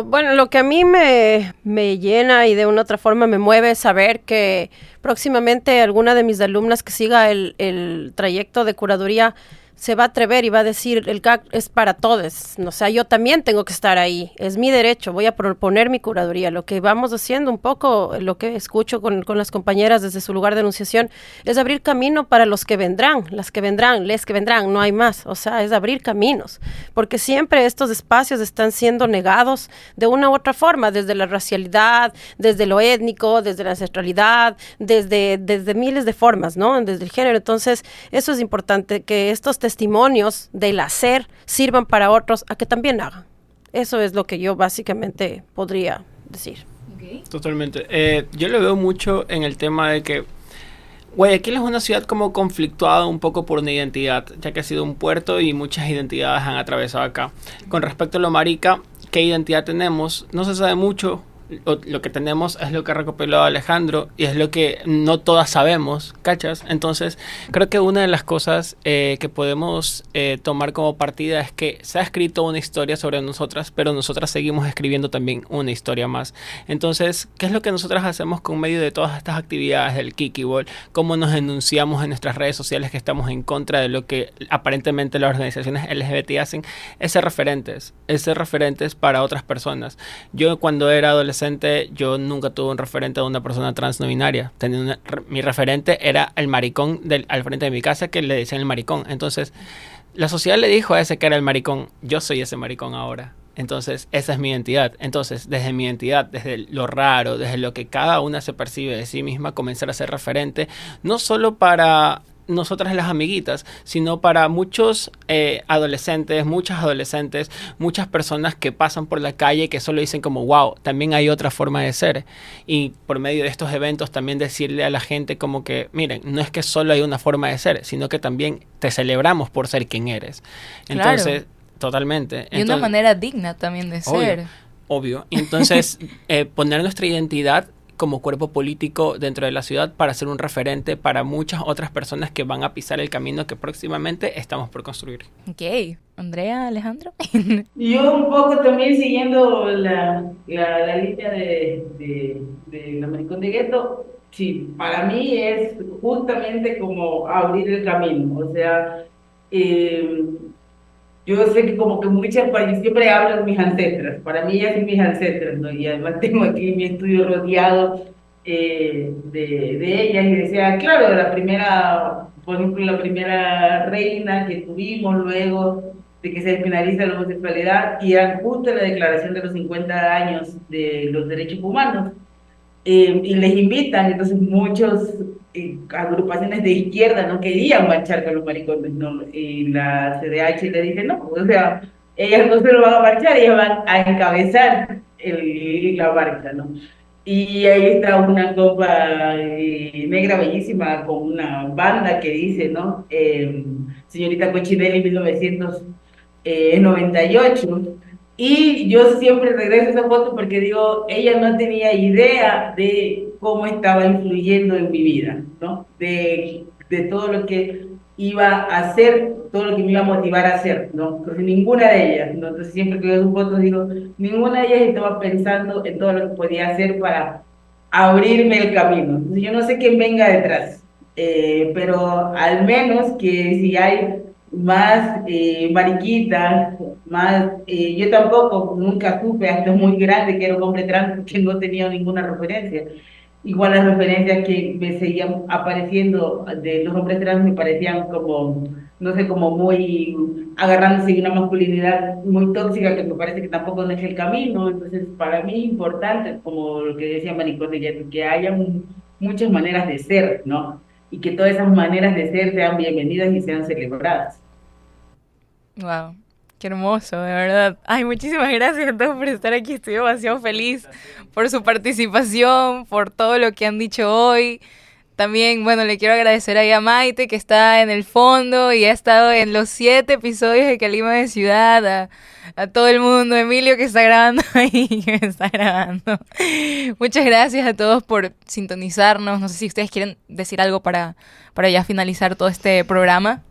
Bueno, lo que a mí me llena y de una otra forma me mueve es saber que próximamente alguna de mis alumnas que siga el trayecto de curaduría se va a atrever y va a decir, el CAC es para todos, o sea, yo también tengo que estar ahí, es mi derecho, voy a proponer mi curaduría. Lo que vamos haciendo un poco, lo que escucho con las compañeras desde su lugar de enunciación, es abrir camino para los que vendrán, las que vendrán, les que vendrán, no hay más, o sea, es abrir caminos, porque siempre estos espacios están siendo negados de una u otra forma, desde la racialidad, desde lo étnico, desde la ancestralidad, desde miles de formas, ¿no? Desde el género. Entonces, eso es importante, que estos testimonios del hacer sirvan para otros a que también hagan. Eso es lo que yo básicamente podría decir. Okay. Totalmente. Yo lo veo mucho en el tema de que Guayaquil es una ciudad como conflictuada un poco por una identidad, ya que ha sido un puerto y muchas identidades han atravesado acá. Con respecto a lo marica, ¿qué identidad tenemos? No se sabe mucho. Lo que tenemos es lo que recopiló Alejandro y es lo que no todas sabemos, ¿cachas? Entonces, creo que una de las cosas que podemos tomar como partida es que se ha escrito una historia sobre nosotras, pero nosotras seguimos escribiendo también una historia más. Entonces, ¿qué es lo que nosotras hacemos con medio de todas estas actividades del Kiki Ball? ¿Cómo nos enunciamos en nuestras redes sociales que estamos en contra de lo que aparentemente las organizaciones LGBT hacen? Es ser referentes para otras personas. Yo cuando era adolescente, yo nunca tuve un referente de una persona trans no binaria. Mi referente era el maricón al frente de mi casa, que le decían el maricón. Entonces, la sociedad le dijo a ese que era el maricón, yo soy ese maricón ahora. Entonces, esa es mi identidad. Entonces, desde mi identidad, desde lo raro, desde lo que cada una se percibe de sí misma, comenzar a ser referente, no solo para nosotras las amiguitas, sino para muchos adolescentes, muchas personas que pasan por la calle que solo dicen como wow, también hay otra forma de ser, y por medio de estos eventos también decirle a la gente como que miren, no es que solo hay una forma de ser, sino que también te celebramos por ser quien eres. Entonces, claro. Totalmente. Y entonces, una manera digna también de ser. Obvio. Entonces, poner nuestra identidad como cuerpo político dentro de la ciudad para ser un referente para muchas otras personas que van a pisar el camino que próximamente estamos por construir. Ok. Andrea, Alejandro. Yo un poco también siguiendo la línea de la Maricón de Gueto, sí, para mí es justamente como abrir el camino, o sea, yo sé que como que muchas, yo siempre hablo de mis ancestras, para mí ellas son mis ancestras, ¿no? Y además tengo aquí mi estudio rodeado de ellas y decía, claro, de la primera, por ejemplo, la primera reina que tuvimos luego de que se despenaliza la homosexualidad y era justo la declaración de los 50 años de los derechos humanos. Y les invitan, entonces muchos agrupaciones de izquierda no querían marchar con los maricones, ¿no? Y la CDH le dice, no, o sea, ellas no se lo van a marchar, ellas van a encabezar la marcha, ¿no? Y ahí está una copa negra bellísima con una banda que dice, ¿no? Señorita Cochinelli 1998. Y yo siempre regreso a esa foto porque digo, ella no tenía idea de cómo estaba influyendo en mi vida, ¿no? De todo lo que iba a hacer, todo lo que me iba a motivar a hacer, ¿no? Porque ninguna de ellas, ¿no? Entonces siempre que veo sus fotos digo, ninguna de ellas estaba pensando en todo lo que podía hacer para abrirme el camino. Entonces yo no sé quién venga detrás, pero al menos que si hay más mariquitas, más, yo tampoco nunca supe hasta muy grande que era un hombre trans porque no tenía ninguna referencia. Igual las referencias que me seguían apareciendo de los hombres trans me parecían como, no sé, como muy agarrándose de una masculinidad muy tóxica que me parece que tampoco no es el camino. Entonces, para mí es importante, como lo que decía Maricón, que haya muchas maneras de ser, ¿no? Y que todas esas maneras de ser sean bienvenidas y sean celebradas. Wow, qué hermoso, de verdad. Ay, muchísimas gracias a todos por estar aquí. Estoy demasiado feliz por su participación, por todo lo que han dicho hoy. También, bueno, le quiero agradecer ahí a Maite, que está en el fondo y ha estado en los 7 episodios de Calima de Ciudad, a todo el mundo, Emilio que está grabando ahí, que me está grabando. Muchas gracias a todos por sintonizarnos. No sé si ustedes quieren decir algo para ya finalizar todo este programa.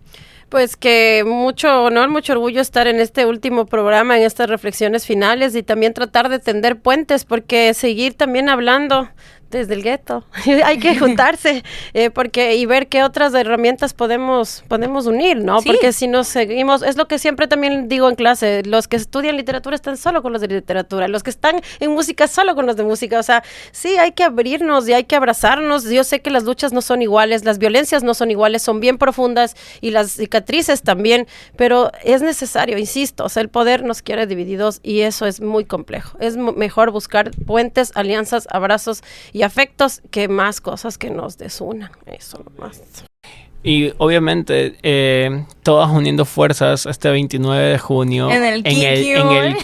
Pues que mucho honor, mucho orgullo estar en este último programa, en estas reflexiones finales y también tratar de tender puentes, porque seguir también hablando desde el gueto. Hay que juntarse y ver qué otras herramientas podemos unir, ¿no? Sí. Porque si nos seguimos, es lo que siempre también digo en clase, los que estudian literatura están solo con los de literatura, los que están en música solo con los de música. O sea, sí, hay que abrirnos y hay que abrazarnos. Yo sé que las luchas no son iguales, las violencias no son iguales, son bien profundas y las cicatrices también, pero es necesario, insisto, o sea, el poder nos quiere divididos y eso es muy complejo. Es mejor buscar puentes, alianzas, abrazos y afectos que más cosas que nos desunan. Eso nomás. Y obviamente todas uniendo fuerzas este 29 de junio en el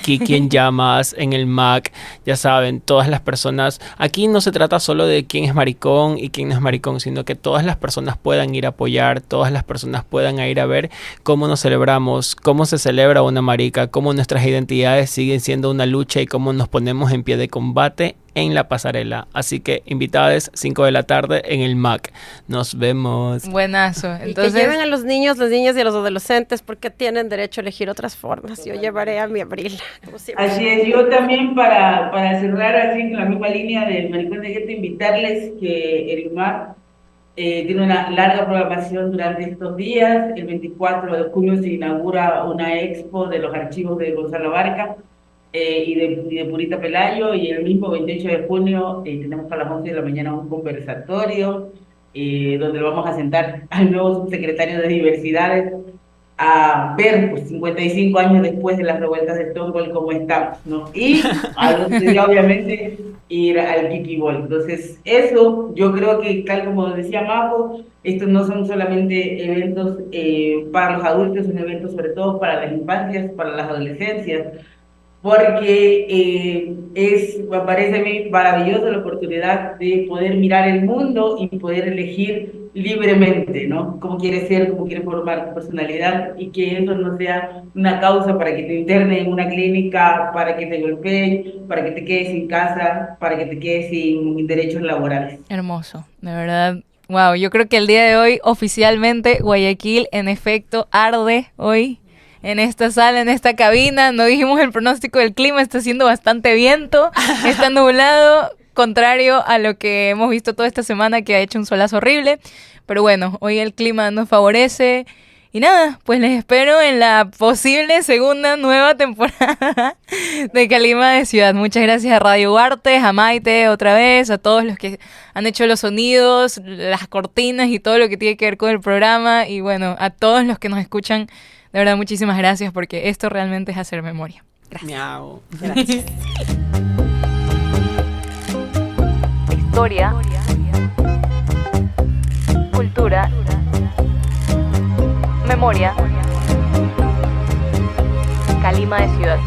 Kiki en Llamas, en el MAC, ya saben, todas las personas, aquí no se trata solo de quién es maricón y quién no es maricón, sino que todas las personas puedan ir a apoyar, todas las personas puedan ir a ver cómo nos celebramos, cómo se celebra una marica, cómo nuestras identidades siguen siendo una lucha y cómo nos ponemos en pie de combate en la pasarela. Así que invitadas 5 de la tarde en el MAC. Nos vemos. Buenazo. Entonces, y que lleven a los niños, las niñas y a los adolescentes porque tienen derecho a elegir otras formas. Yo llevaré a mi Abril. Así es. Yo también para cerrar así en la misma línea del Maricón de Gueto, invitarles que el MAC tiene una larga programación durante estos días. El 24 de junio se inaugura una expo de los archivos de Gonzalo Abarca y de Purita Pelayo, y el mismo 28 de junio tenemos a las 11 de la mañana un conversatorio donde lo vamos a sentar al nuevo subsecretario de Diversidades a ver, pues 55 años después de las revueltas de Stonewall, cómo estamos, ¿no? Y a los que obviamente ir al Kiki Ball. Entonces, eso, yo creo que tal como decía Majo, estos no son solamente eventos para los adultos, son eventos sobre todo para las infancias, para las adolescencias, porque me parece a mí maravillosa la oportunidad de poder mirar el mundo y poder elegir libremente, ¿no? Cómo quieres ser, cómo quieres formar tu personalidad, y que eso no sea una causa para que te internen en una clínica, para que te golpeen, para que te quedes sin casa, para que te quedes sin derechos laborales. Hermoso, de verdad. Wow, yo creo que el día de hoy oficialmente Guayaquil en efecto arde hoy. En esta sala, en esta cabina, no dijimos el pronóstico del clima, está haciendo bastante viento, está nublado, contrario a lo que hemos visto toda esta semana, que ha hecho un solazo horrible. Pero bueno, hoy el clima nos favorece. Y nada, pues les espero en la posible segunda nueva temporada de Calima de Ciudad. Muchas gracias a Radio Huartes, a Maite otra vez, a todos los que han hecho los sonidos, las cortinas y todo lo que tiene que ver con el programa. Y bueno, a todos los que nos escuchan, de verdad, muchísimas gracias, porque esto realmente es hacer memoria. Gracias. Miau. Gracias. Historia, cultura, memoria. Calima de Ciudad.